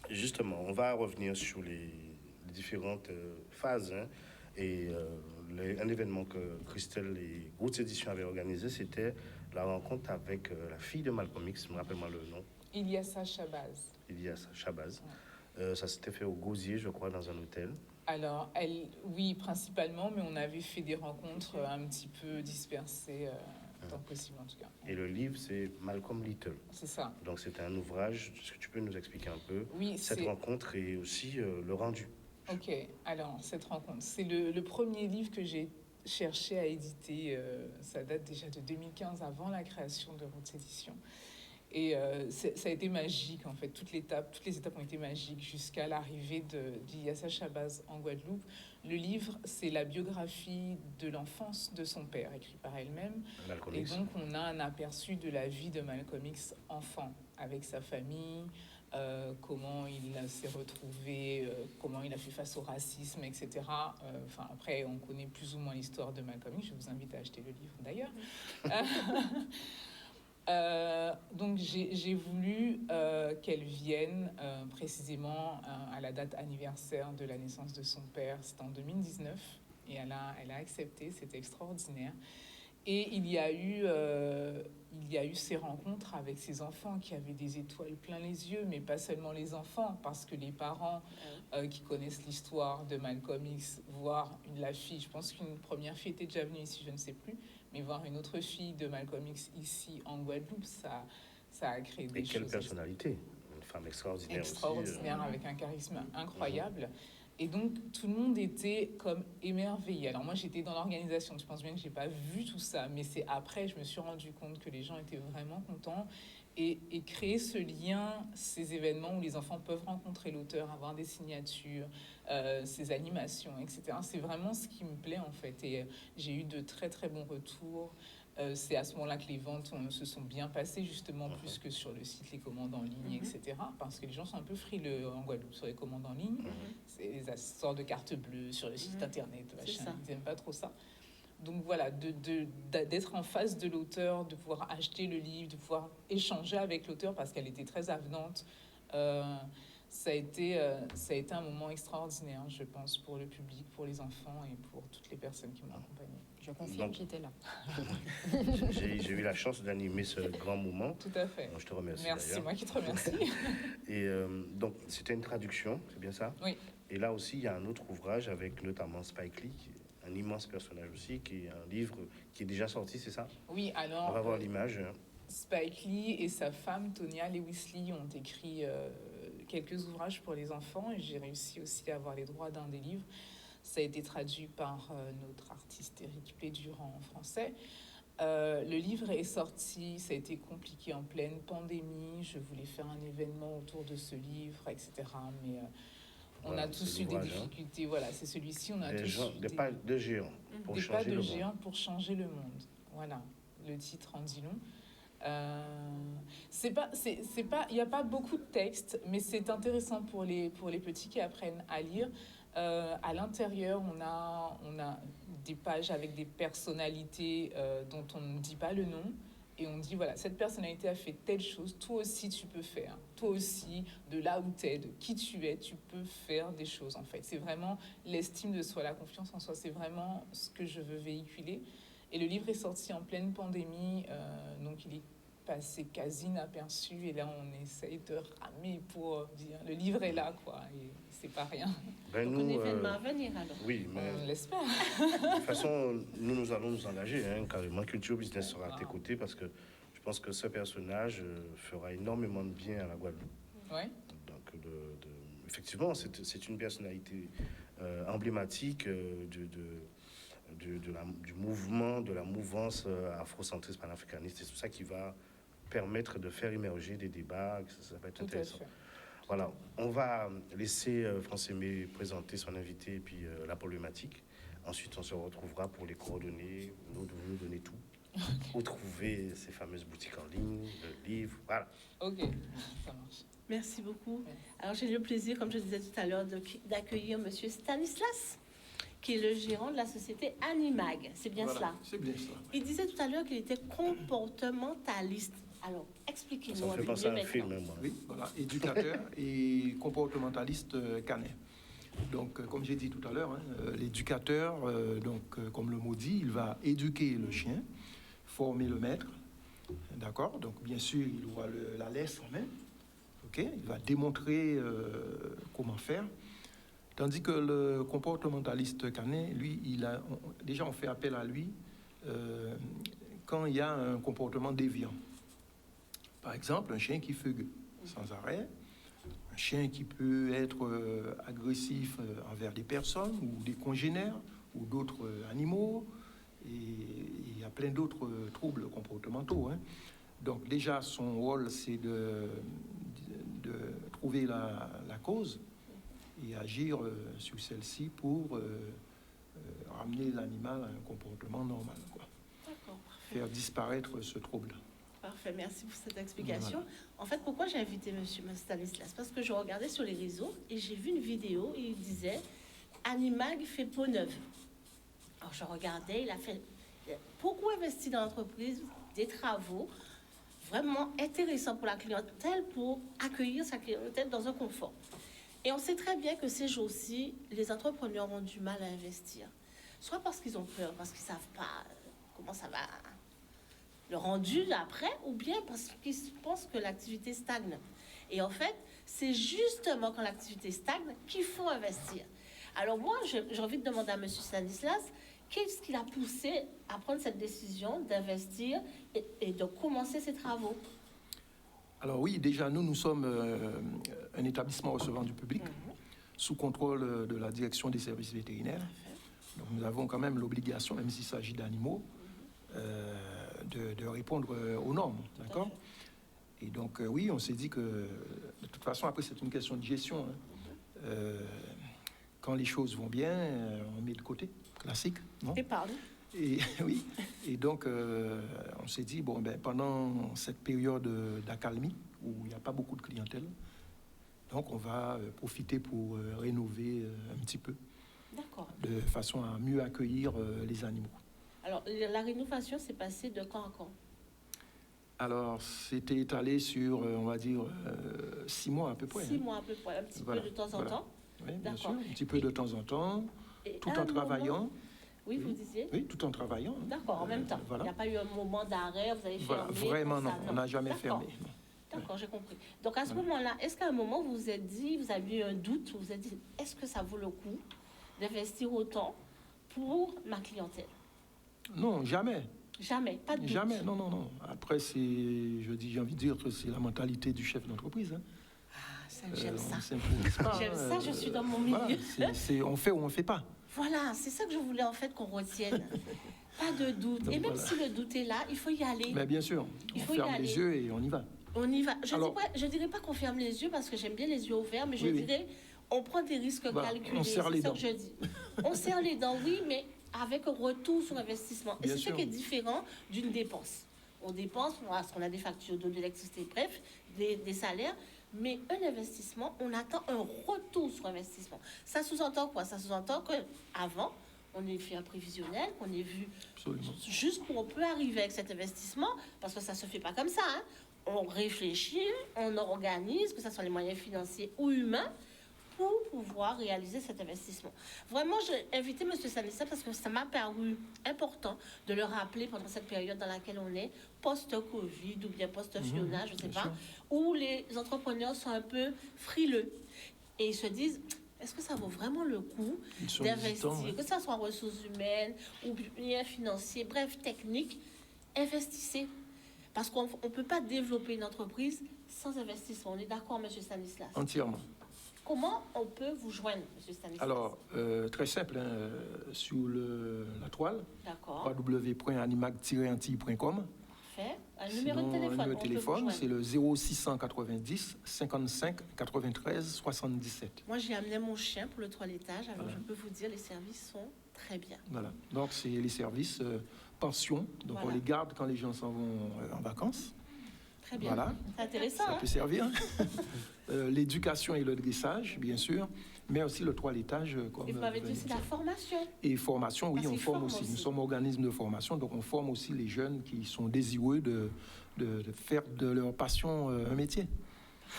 justement, on va revenir sur les différentes phases. Hein, et un événement que Christelle et Roots Édition avaient organisé, c'était la rencontre avec la fille de Malcolm X, je me rappelle le nom, Ilyassa Shabazz. Ilias Shabazz. Ça s'était fait au Gosier, je crois, dans un hôtel. Alors, oui, principalement, mais on avait fait des rencontres un petit peu dispersées, tant que possible en tout cas. Et le livre, c'est Malcolm Little. C'est ça. Donc, c'est un ouvrage. Est-ce que tu peux nous expliquer un peu Oui, cette rencontre et aussi le rendu? Ok, alors cette rencontre, c'est le premier livre que j'ai cherché à éditer. Ça date déjà de 2015, avant la création de Roots Édition. Et ça a été magique, en fait. Toutes les étapes ont été magiques jusqu'à l'arrivée d'Ilyassa Shabazz en Guadeloupe. Le livre, c'est la biographie de l'enfance de son père, écrit par elle-même. Malcolm Et X. donc, on a un aperçu de la vie de Malcolm X enfant, avec sa famille, comment il s'est retrouvé, comment il a fait face au racisme, etc. Enfin, après, on connaît plus ou moins l'histoire de Malcolm X. Je vous invite à acheter le livre, d'ailleurs. Donc j'ai voulu qu'elle vienne précisément à la date anniversaire de la naissance de son père. C'était en 2019 et elle a accepté, c'était extraordinaire. Et il y a eu ces rencontres avec ces enfants qui avaient des étoiles plein les yeux, mais pas seulement les enfants, parce que les parents qui connaissent l'histoire de Malcolm X, voire la fille, je pense qu'une première fille était déjà venue ici, je ne sais plus, mais voir une autre fille de Malcolm X ici en Guadeloupe, ça a créé des choses. Et quelle personnalité, une femme extraordinaire extraordinaire aussi. avec un charisme incroyable. Et donc, tout le monde était comme émerveillé. Alors moi, j'étais dans l'organisation. Je pense bien que je n'ai pas vu tout ça. Mais c'est après, je me suis rendu compte que les gens étaient vraiment contents. Et créer ce lien, ces événements où les enfants peuvent rencontrer l'auteur, avoir des signatures, ces animations, etc. C'est vraiment ce qui me plaît, en fait. Et j'ai eu de très, très bons retours. C'est à ce moment-là que les ventes se sont bien passées, justement, plus que sur le site, les commandes en ligne, etc. Parce que les gens sont un peu frileux en Guadeloupe sur les commandes en ligne. C'est les sortes de cartes bleues sur le site internet, machin. Ils n'aiment pas trop ça. Donc voilà, d'être en face de l'auteur, de pouvoir acheter le livre, de pouvoir échanger avec l'auteur parce qu'elle était très avenante. Ça a été un moment extraordinaire, je pense, pour le public, pour les enfants et pour toutes les personnes qui m'ont accompagné. Je confirme, j'étais là. J'ai eu la chance d'animer ce grand moment. Tout à fait. Donc, je te remercie. Merci, c'est moi qui te remercie. Et donc, c'était une traduction, c'est bien ça? Oui. Et là aussi, il y a un autre ouvrage avec notamment Spike Lee, un immense personnage aussi, qui est un livre qui est déjà sorti, c'est ça? Oui, alors... On va voir l'image. Spike Lee et sa femme, Tonya Lewis-Lee, ont écrit quelques ouvrages pour les enfants et j'ai réussi aussi à avoir les droits d'un des livres. Ça a été traduit par notre artiste Éric Pédurand en français. Le livre est sorti, ça a été compliqué en pleine pandémie. Je voulais faire un événement autour de ce livre, etc. Mais on a tous eu des difficultés. Voilà, c'est celui-ci. On a des pas de géants pour changer le monde. Des pas de géants pour changer le monde. Voilà, le titre en dit long. Il n'y a pas beaucoup de texte, mais c'est intéressant pour les petits qui apprennent à lire. À l'intérieur, on a des pages avec des personnalités dont on ne dit pas le nom. Et on dit, voilà, cette personnalité a fait telle chose, toi aussi tu peux faire. Toi aussi, de là où tu es, de qui tu es, tu peux faire des choses, en fait. C'est vraiment l'estime de soi, la confiance en soi. C'est vraiment ce que je veux véhiculer. Et le livre est sorti en pleine pandémie, donc il est passé quasi inaperçu. Et là, on essaye de ramer pour dire, le livre est là, quoi. Et c'est pas rien. Ben donc, un événement à venir, alors. Oui, mais... On l'espère. De toute façon, nous allons nous engager, carrément. Culture Business sera à tes côtés parce que je pense que ce personnage fera énormément de bien à la Guadeloupe. Oui. Donc, effectivement, c'est une personnalité emblématique du mouvement, de la mouvance afrocentriste panafricaniste. C'est tout ça qui va permettre de faire émerger des débats. Ça va être tout intéressant. Voilà, on va laisser France-Aimé présenter son invité et puis la problématique. Ensuite, on se retrouvera pour les coordonnées, nous donner tout. Où trouver ces fameuses boutiques en ligne, le livre, voilà. Ok, ça marche. Merci beaucoup. Alors, j'ai le plaisir, comme je disais tout à l'heure, d'accueillir Monsieur Stanislas, qui est le gérant de la société Animag. C'est bien cela? C'est bien cela. Il disait tout à l'heure qu'il était comportementaliste. Alors, expliquez-nous. Ça me fait penser à un film, moi. Oui, voilà, éducateur et comportementaliste canin. Donc, comme j'ai dit tout à l'heure, l'éducateur, comme le mot dit, il va éduquer le chien, former le maître, d'accord? Donc, bien sûr, il aura la laisse en main, ok? Il va démontrer comment faire. Tandis que le comportementaliste canin, lui, déjà on fait appel à lui quand il y a un comportement déviant. Par exemple, un chien qui fugue sans arrêt, un chien qui peut être agressif envers des personnes ou des congénères ou d'autres animaux, et il y a plein d'autres troubles comportementaux. Donc déjà, son rôle, c'est de trouver la cause et agir sur celle-ci pour ramener l'animal à un comportement normal, quoi. D'accord, parfait. Faire disparaître ce trouble. Parfait, merci pour cette explication. Voilà. En fait, pourquoi j'ai invité M. Stanislas? Parce que je regardais sur les réseaux et j'ai vu une vidéo et il disait Animag fait peau neuve. Alors je regardais, il a beaucoup investi dans l'entreprise, des travaux vraiment intéressants pour la clientèle, pour accueillir sa clientèle dans un confort. Et on sait très bien que ces jours-ci, les entrepreneurs ont du mal à investir. Soit parce qu'ils ont peur, parce qu'ils ne savent pas comment ça va le rendu après, ou bien parce qu'ils pensent que l'activité stagne. Et en fait, c'est justement quand l'activité stagne qu'il faut investir. Alors moi, j'ai envie de demander à M. Stanislas, qu'est-ce qui l'a poussé à prendre cette décision d'investir et de commencer ses travaux? Alors oui, déjà, nous sommes un établissement recevant du public, sous contrôle de la direction des services vétérinaires. Donc nous avons quand même l'obligation, même s'il s'agit d'animaux, de répondre aux normes, d'accord? Et donc oui, on s'est dit que, de toute façon, après c'est une question de gestion, hein. Quand les choses vont bien, on met de côté, classique, non? Et parle. Et oui, et donc on s'est dit, bon, ben, pendant cette période d'accalmie, où il n'y a pas beaucoup de clientèle, donc on va profiter pour rénover un petit peu, D'accord. de façon à mieux accueillir les animaux. Alors, la rénovation s'est passée de quand à quand? Alors, c'était étalé sur, on va dire, 6 mois à peu près. 6 mois à peu près, un petit Voilà, peu de temps en voilà. temps. Oui, bien sûr, D'accord. un petit peu de temps en temps, Et tout à un en travaillant. moment- Oui, vous disiez? Oui, tout en travaillant. Hein. D'accord, en même temps. Il Voilà. n'y a pas eu un moment d'arrêt, vous avez Voilà, fermé? vraiment comme non, ça, on n'a jamais D'accord. fermé. non. D'accord, j'ai compris. Donc à ce moment-là, est-ce qu'à un moment vous vous êtes dit, vous avez eu un doute, vous vous êtes dit, est-ce que ça vaut le coup d'investir autant pour ma clientèle? Non, jamais. Jamais, pas de doute. Jamais, non, non, non. Après, j'ai envie de dire que c'est la mentalité du chef d'entreprise. Hein. Ah, ça, j'aime ça. On s'improvise pas, J'aime ça, je suis dans mon milieu. Voilà, on fait ou on ne fait pas. Voilà, c'est ça que je voulais en fait qu'on retienne. Pas de doute. Donc, et même voilà. si le doute est là, il faut y aller. Mais bien sûr, Il on faut y ferme aller. les yeux et on y va. On y va. Alors- Je dirais pas qu'on ferme les yeux parce que j'aime bien les yeux ouverts, mais je Oui, oui. dirais on prend des risques Voilà, calculés. on serre C'est les ça dents. que je dis. On serre les dents, oui, mais avec un retour sur investissement. Et Bien c'est ce sûr. qui est différent d'une dépense. On dépense parce qu'on a des factures d'eau, d'électricité, bref, des salaires. Mais un investissement, on attend un retour sur investissement. Ça sous-entend quoi? Ça sous-entend qu'avant, on ait fait un prévisionnel, qu'on ait vu Absolument. juste pour on peut arriver avec cet investissement, parce que ça se fait pas comme ça. Hein. On réfléchit, on organise, que ce soit les moyens financiers ou humains, pour pouvoir réaliser cet investissement. Vraiment, j'ai invité M. Stanislas parce que ça m'a paru important de le rappeler pendant cette période dans laquelle on est, post-Covid ou bien post-Fiona, je ne sais bien pas, sûr. où les entrepreneurs sont un peu frileux et ils se disent, est-ce que ça vaut vraiment le coup Ils sont d'investir, hésitants, ouais. que ça soit en ressources humaines ou bien financiers, bref, techniques, investissez. Parce qu'on ne peut pas développer une entreprise sans investissement. On est d'accord, M. Stanislas? Entièrement. Comment on peut vous joindre, M. Stanislas? Alors, très simple, hein, sur la toile, D'accord, www.animag-antille.com. parfait. Un numéro de téléphone. Le numéro de on peut vous téléphone, joindre. c'est le 0690 55 93 77. Moi, j'ai amené mon chien pour le toilettage, alors Voilà. je peux vous dire, les services sont très bien. Voilà. Donc, c'est les services pension. Donc, Voilà. on les garde quand les gens s'en vont en vacances. Très bien. Voilà. C'est intéressant, Ça hein? peut servir. L'éducation et le dressage, bien sûr, mais aussi le toilettage. Comme Et vous m'avez dit venez aussi de la dire. formation. Et formation, oui, Parce on qu'ils forme forment aussi. aussi. Nous sommes organisme de formation, donc on forme aussi les jeunes qui sont désireux de faire de leur passion un métier.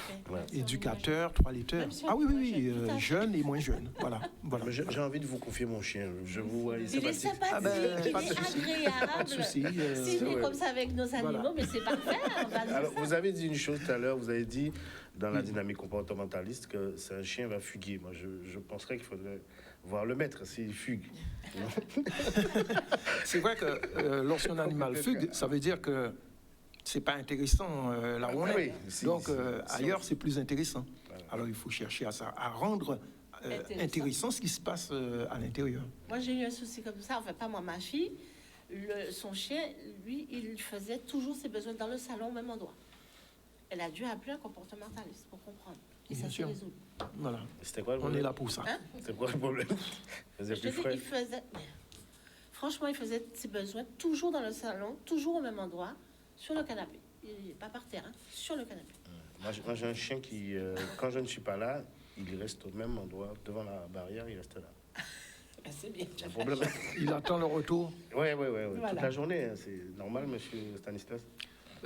Parfait. Ouais. Même si on Éducateur, toiletteur. Même si on Ah oui, est oui, moins oui, jeune, tout à fait. jeunes et moins jeunes. Voilà, voilà. Mais j'ai envie de vous confier mon chien. Je vous vois, il est Il est sympathique. sympathique, Ah ben, il pas de est souci. agréable. Pas de souci. S'il c'est est vrai. comme ça avec nos animaux, Voilà. mais c'est parfait. On va dire Alors, ça. vous avez dit une chose tout à l'heure, vous avez dit dans la dynamique comportementaliste que c'est un chien va fuguer. Moi, je penserais qu'il faudrait voir le maître s'il fugue. C'est vrai que lorsqu'un animal fugue, ça veut dire que c'est pas intéressant là où on Ah est. oui, si, Donc si, si ailleurs, on- c'est plus intéressant. Voilà. Alors il faut chercher à rendre Intéressant. intéressant ce qui se passe à l'intérieur. Moi, j'ai eu un souci comme ça. Enfin, pas moi, ma fille. Son chien, lui, il faisait toujours ses besoins dans le salon au même endroit. Elle a dû appeler un comportementaliste pour comprendre. Et Bien ça s'est sûr. résolu. Voilà, C'était quoi le on problème? est là pour ça. Hein? C'était quoi le problème? Il faisait Je plus te dis, frais. il faisait... Franchement, il faisait ses besoins toujours dans le salon, toujours au même endroit, sur le canapé. Il n'est pas par terre, hein, sur le canapé. Moi, j'ai un chien qui, quand je ne suis pas là, il reste au même endroit, devant la barrière, il reste là. Ben, c'est bien. Le problème. Il attend le retour. Ouais. Voilà. Toute la journée, hein, c'est normal, monsieur Stanislas.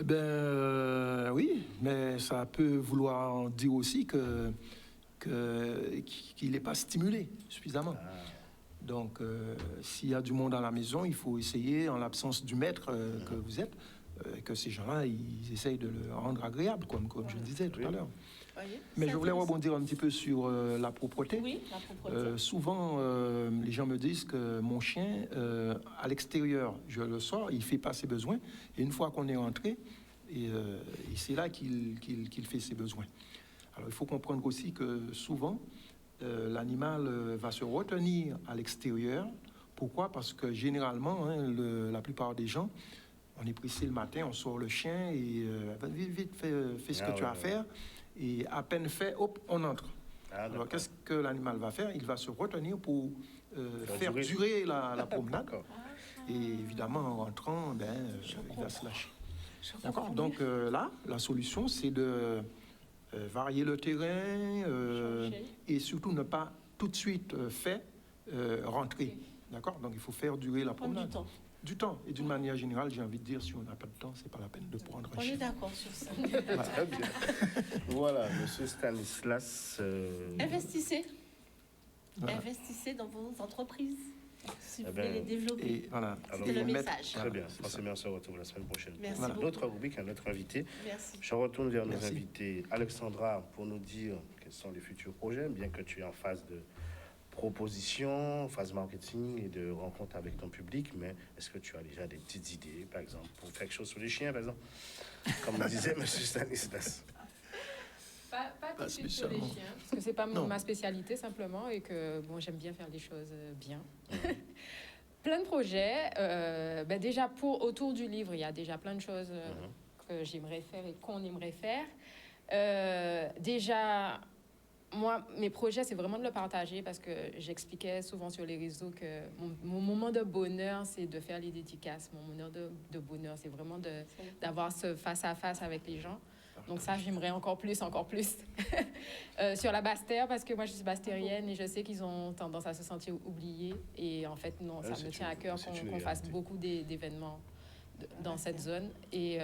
Eh ben oui, mais ça peut vouloir dire aussi qu'il n'est pas stimulé suffisamment. Ah, Donc, s'il y a du monde à la maison, il faut essayer, en l'absence du maître que vous êtes, que ces gens-là, ils essayent de le rendre agréable, comme je le disais tout à l'heure. Voyez, Mais c'est je voulais intéressant. rebondir un petit peu sur la propreté. Oui, la propreté. Souvent, les gens me disent que mon chien, à l'extérieur, je le sors, il fait pas ses besoins, et une fois qu'on est rentré, et c'est là qu'il fait ses besoins. Alors, il faut comprendre aussi que souvent, l'animal va se retenir à l'extérieur. Pourquoi? Parce que généralement, hein, la plupart des gens, on est pressé le matin, on sort le chien et vite, fais ce que tu as à faire. Et à peine fait, hop, on entre. Ah, Alors, d'accord. qu'est-ce que l'animal va faire? Il va se retenir pour faire durer. durer la promenade. D'accord. Et évidemment, en rentrant, il va se lâcher. Je D'accord? comprends Donc là, la solution, c'est de varier le terrain Changer. et surtout ne pas tout de suite rentrer. D'accord? Donc il faut faire durer la Prendre du promenade. temps. Du temps. Et d'une manière générale, j'ai envie de dire, si on n'a pas de temps, c'est pas la peine de prendre un On est chien. d'accord sur ça. Très bien. Voilà, monsieur Stanislas. Investissez. Voilà. Investissez dans vos entreprises. Si vous Eh ben, voulez les développer. Et voilà. C'était Et le mettre- message. Très bien. c'est On se ça. met, on se retrouve la semaine prochaine. Merci Voilà. beaucoup. Notre rubrique, un autre invité. Merci. Je retourne vers nos Merci. invités. Alexandra, pour nous dire quels sont les futurs projets, bien que tu es en phase de proposition, phase marketing et de rencontre avec ton public, mais est-ce que tu as déjà des petites idées, par exemple, pour faire quelque chose sur les chiens, par exemple, comme disait M. Stanislas? Pas tout de suite sur les spécialement. chiens, parce que c'est pas Non. ma spécialité simplement et que bon, j'aime bien faire les choses bien. Plein de projets. Déjà autour du livre, il y a déjà plein de choses que j'aimerais faire et qu'on aimerait faire. Déjà, moi, mes projets, c'est vraiment de le partager parce que j'expliquais souvent sur les réseaux que mon moment de bonheur, c'est de faire les dédicaces. Mon moment de bonheur, c'est vraiment d'avoir ce face-à-face avec les gens. Donc ça, j'aimerais encore plus. Sur la Basse-Terre, parce que moi, je suis bastérienne et je sais qu'ils ont tendance à se sentir oubliés. Et en fait, non, ça c'est me tient à une- cœur c'est qu'on une fasse réalité. beaucoup d'événements dans cette zone. Et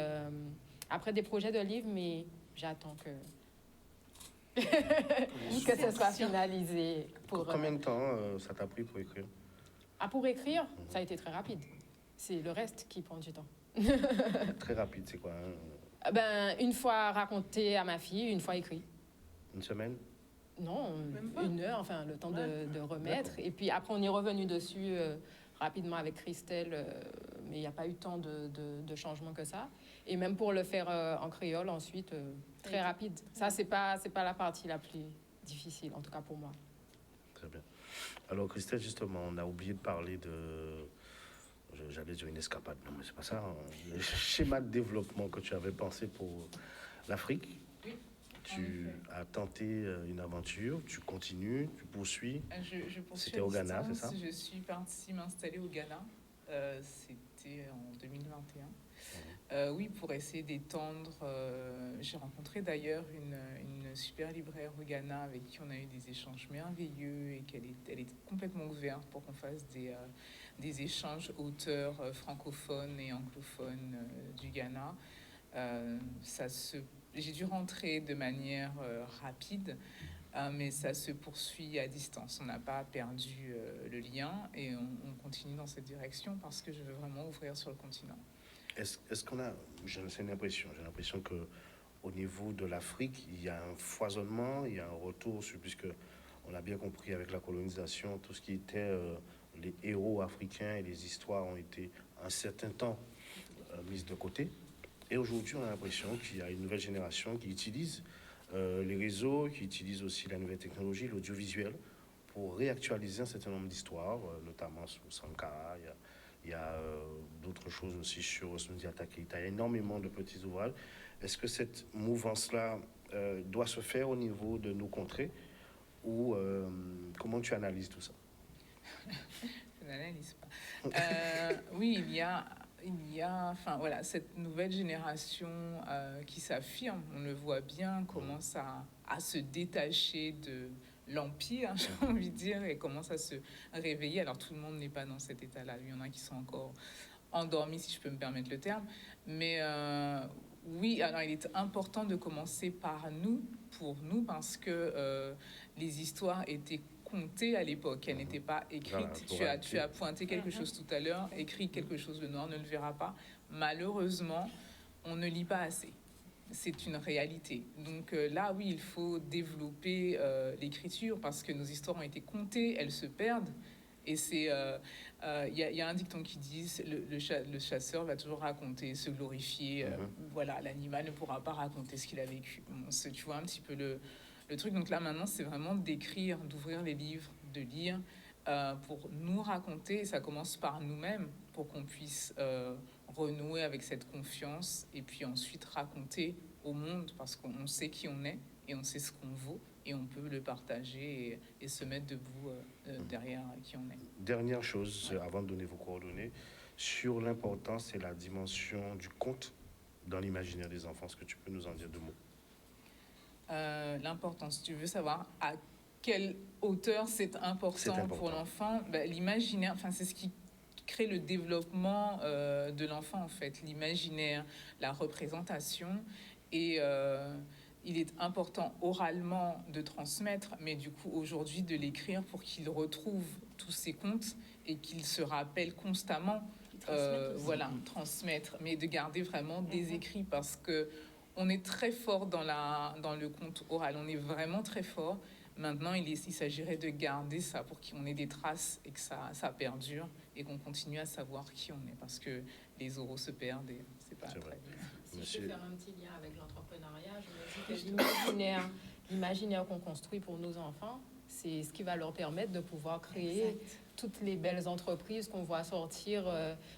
après, des projets de livres, mais j'attends que ce soit finalisé. Combien de temps ça t'a pris pour écrire? Pour écrire, ça a été très rapide. C'est le reste qui prend du temps. Très rapide, c'est quoi, hein? Une fois raconté à ma fille, une fois écrit. Une semaine? Non, Même pas. 1 heure, enfin le temps Ouais. de remettre. Et puis après, on est revenu dessus rapidement avec Christelle, mais il n'y a pas eu tant de changements que ça. Et même pour le faire en créole ensuite, très rapide. Ça, c'est pas la partie la plus difficile, en tout cas pour moi. Très bien. Alors, Christelle, justement, on a oublié de parler de... J'allais dire une escapade, non, mais c'est pas ça. Hein. Le schéma de développement que tu avais pensé pour l'Afrique. Oui, Tu as tenté une aventure, tu continues, tu poursuis. Je poursuis C'était à au Ghana, distance. c'est ça? Je suis partie m'installer au Ghana. C'était en 2021. Oui, pour essayer d'étendre. J'ai rencontré d'ailleurs une super libraire au Ghana avec qui on a eu des échanges merveilleux et elle est complètement ouverte pour qu'on fasse des échanges auteurs francophones et anglophones du Ghana. J'ai dû rentrer de manière rapide, mais ça se poursuit à distance. On n'a pas perdu le lien et on continue dans cette direction parce que je veux vraiment ouvrir sur le continent. Est-ce qu'on a... J'ai l'impression que au niveau de l'Afrique, il y a un foisonnement, il y a un retour, puisque on a bien compris avec la colonisation, tout ce qui était les héros africains et les histoires ont été un certain temps mises de côté. Et aujourd'hui, on a l'impression qu'il y a une nouvelle génération qui utilise les réseaux, qui utilise aussi la nouvelle technologie, l'audiovisuel, pour réactualiser un certain nombre d'histoires, notamment sous Sankara. Il y a d'autres choses aussi sur Osmodi Atakita. Il y a énormément de petits ouvrages. Est-ce que cette mouvance-là doit se faire au niveau de nos contrées ou comment tu analyses tout ça? Je n'analyse pas. Oui, il y a, enfin voilà, cette nouvelle génération qui s'affirme. On le voit bien, commence à se détacher de l'empire, j'ai envie de dire, et commence à se réveiller. Alors tout le monde n'est pas dans cet état-là. Il y en a qui sont encore endormis, si je peux me permettre le terme. Mais oui, alors il est important de commencer par nous, pour nous, parce que les histoires étaient comptées à l'époque, elles n'étaient pas écrites. Voilà, Tu as pointé quelque chose tout à l'heure, écrit quelque chose, le noir ne le verra pas. Malheureusement, on ne lit pas assez. C'est une réalité. Donc là, oui, il faut développer l'écriture parce que nos histoires ont été contées, elles se perdent. Et c'est, il y a un dicton qui dit le chasseur va toujours raconter, se glorifier. Voilà, l'animal ne pourra pas raconter ce qu'il a vécu. Bon, tu vois un petit peu le truc. Donc là, maintenant, c'est vraiment d'écrire, d'ouvrir les livres, de lire pour nous raconter. Et ça commence par nous-mêmes pour qu'on puisse renouer avec cette confiance et puis ensuite raconter au monde parce qu'on sait qui on est et on sait ce qu'on vaut. Et on peut le partager et se mettre debout derrière qui on est. Dernière chose, avant de donner vos coordonnées, sur l'importance et la dimension du conte dans l'imaginaire des enfants. Est-ce que tu peux nous en dire deux mots? L'importance, tu veux savoir à quelle hauteur c'est important pour l'enfant? L'imaginaire, enfin, c'est ce qui crée le développement de l'enfant, en fait. L'imaginaire, la représentation et... il est important oralement de transmettre, mais du coup aujourd'hui de l'écrire pour qu'il retrouve tous ses contes et qu'il se rappelle constamment. Voilà, transmettre, mais de garder vraiment des écrits parce que on est très fort dans le conte oral. On est vraiment très fort. Maintenant, il s'agirait de garder ça pour qu'on ait des traces et que ça perdure et qu'on continue à savoir qui on est parce que les oraux se perdent et c'est pas très bien. Si je peux faire un petit lien avec l'entrepreneuriat, je me dis que l'imaginaire qu'on construit pour nos enfants, c'est ce qui va leur permettre de pouvoir créer toutes les belles entreprises qu'on voit sortir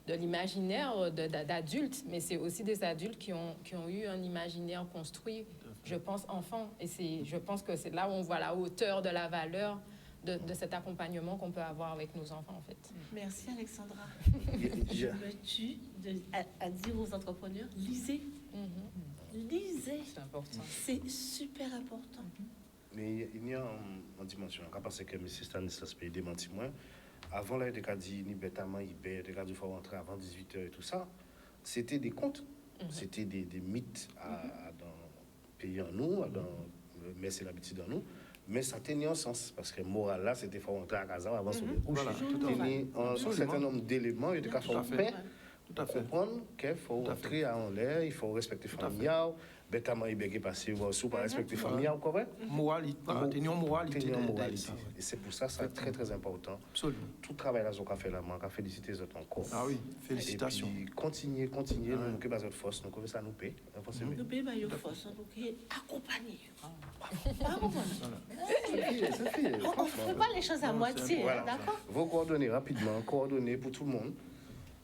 de l'imaginaire d'adultes, mais c'est aussi des adultes qui ont eu un imaginaire construit, je pense, enfant. Et je pense que c'est là où on voit la hauteur de la valeur de cet accompagnement qu'on peut avoir avec nos enfants, en fait. Merci, Alexandra. Je me tue à dire aux entrepreneurs, lisez. Lisez. C'est important. C'est super important. Mais il y a une dimension. Parce que M. Stanislas peut démentir moins. Avant, là, il a dit, ni bêtement, il a dit, faut rentrer avant 18h et tout ça. C'était des contes. C'était des mythes dans le pays en nous, mais c'est l'habitude en nous. Mais ça tenait en sens, parce que moral là, c'était faut rentrer à casa avant son coucher. Voilà, Il y a un certain nombre d'éléments, il y a des cas faut paix, tout à fait. comprendre qu'il faut rentrer en l'air, il faut respecter la famille, bêtement, il est passé, ou pas respecter la famille, vous comprenez? Moralité, tenir moralité. Et c'est pour ça, c'est très très important. Absolument. Tout le travail là, on a fait là, on a félicité les autres encore. Ah oui, félicitations. Et puis, continuer, nous avons notre force, nous avons ça nous paie. Nous payons une force, nous accompagner. On ne fait pas les choses à moitié, d'accord? Vos coordonnées, rapidement, coordonnées pour tout le monde.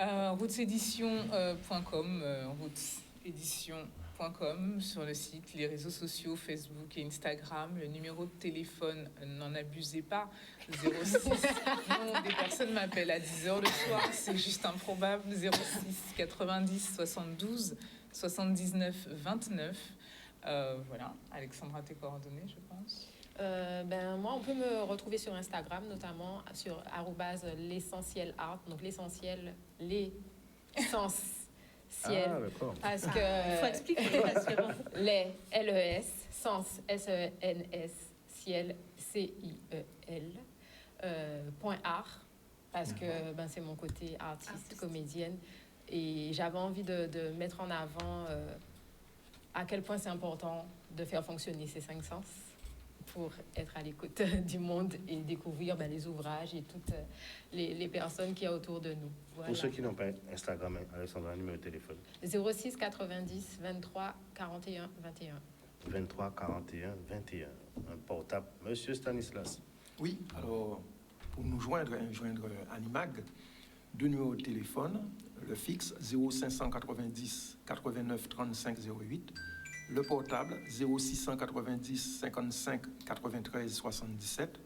Rootsédition.com, rootsédition.com sur le site, les réseaux sociaux, Facebook et Instagram. Le numéro de téléphone, n'en abusez pas, 06. Non, des personnes m'appellent à 10h le soir, c'est juste improbable. 06 90 72 79 29. Voilà, Alexandra, tes coordonnées, je pense. Moi, on peut me retrouver sur Instagram, notamment sur @l'essentielart, donc l'essentiel, l'essentiel, parce que il faut expliquer parce que les LES, sens SENS, ciel CIEL, .art, parce que c'est mon côté artiste, comédienne, et j'avais envie de mettre en avant à quel point c'est important de faire fonctionner ces 5 sens pour être à l'écoute du monde et découvrir les ouvrages et toutes les personnes qu'il y a autour de nous. Voilà. Pour ceux qui n'ont pas Instagram, Alexandra, numéro de téléphone. 06 90 23 41 21. 23 41 21. Un portable. Monsieur Stanislas. Oui, alors, pour nous joindre Animag, 2 numéros de téléphone, le fixe 0590 89 35 08, le portable 0690 55 93 77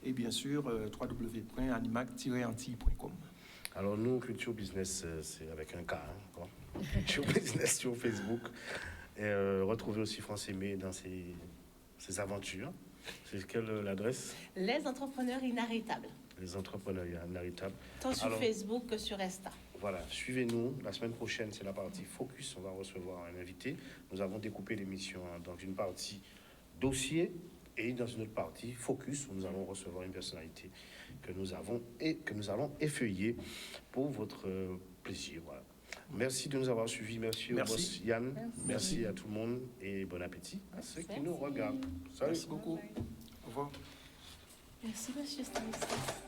et bien sûr www.animac-antilles.com. Alors nous, Culture Business, c'est avec un K, hein, quoi. Culture Business sur Facebook. Et retrouvez aussi France Aimé dans ses aventures. C'est quelle l'adresse? Les entrepreneurs inarrêtables, Les entrepreneurs inarrêtables. tant sur Alors, Facebook que sur Insta. Voilà, suivez-nous. La semaine prochaine, c'est la partie Focus. On va recevoir un invité. Nous avons découpé l'émission dans une partie dossier et dans une autre partie Focus, où nous allons recevoir une personnalité que nous allons effeuiller pour votre plaisir. Voilà. Merci de nous avoir suivis. Merci au boss Yann. Merci à tout le monde et bon appétit à ceux qui nous regardent. Salut. Merci beaucoup. Au revoir. Merci, monsieur Stanislas.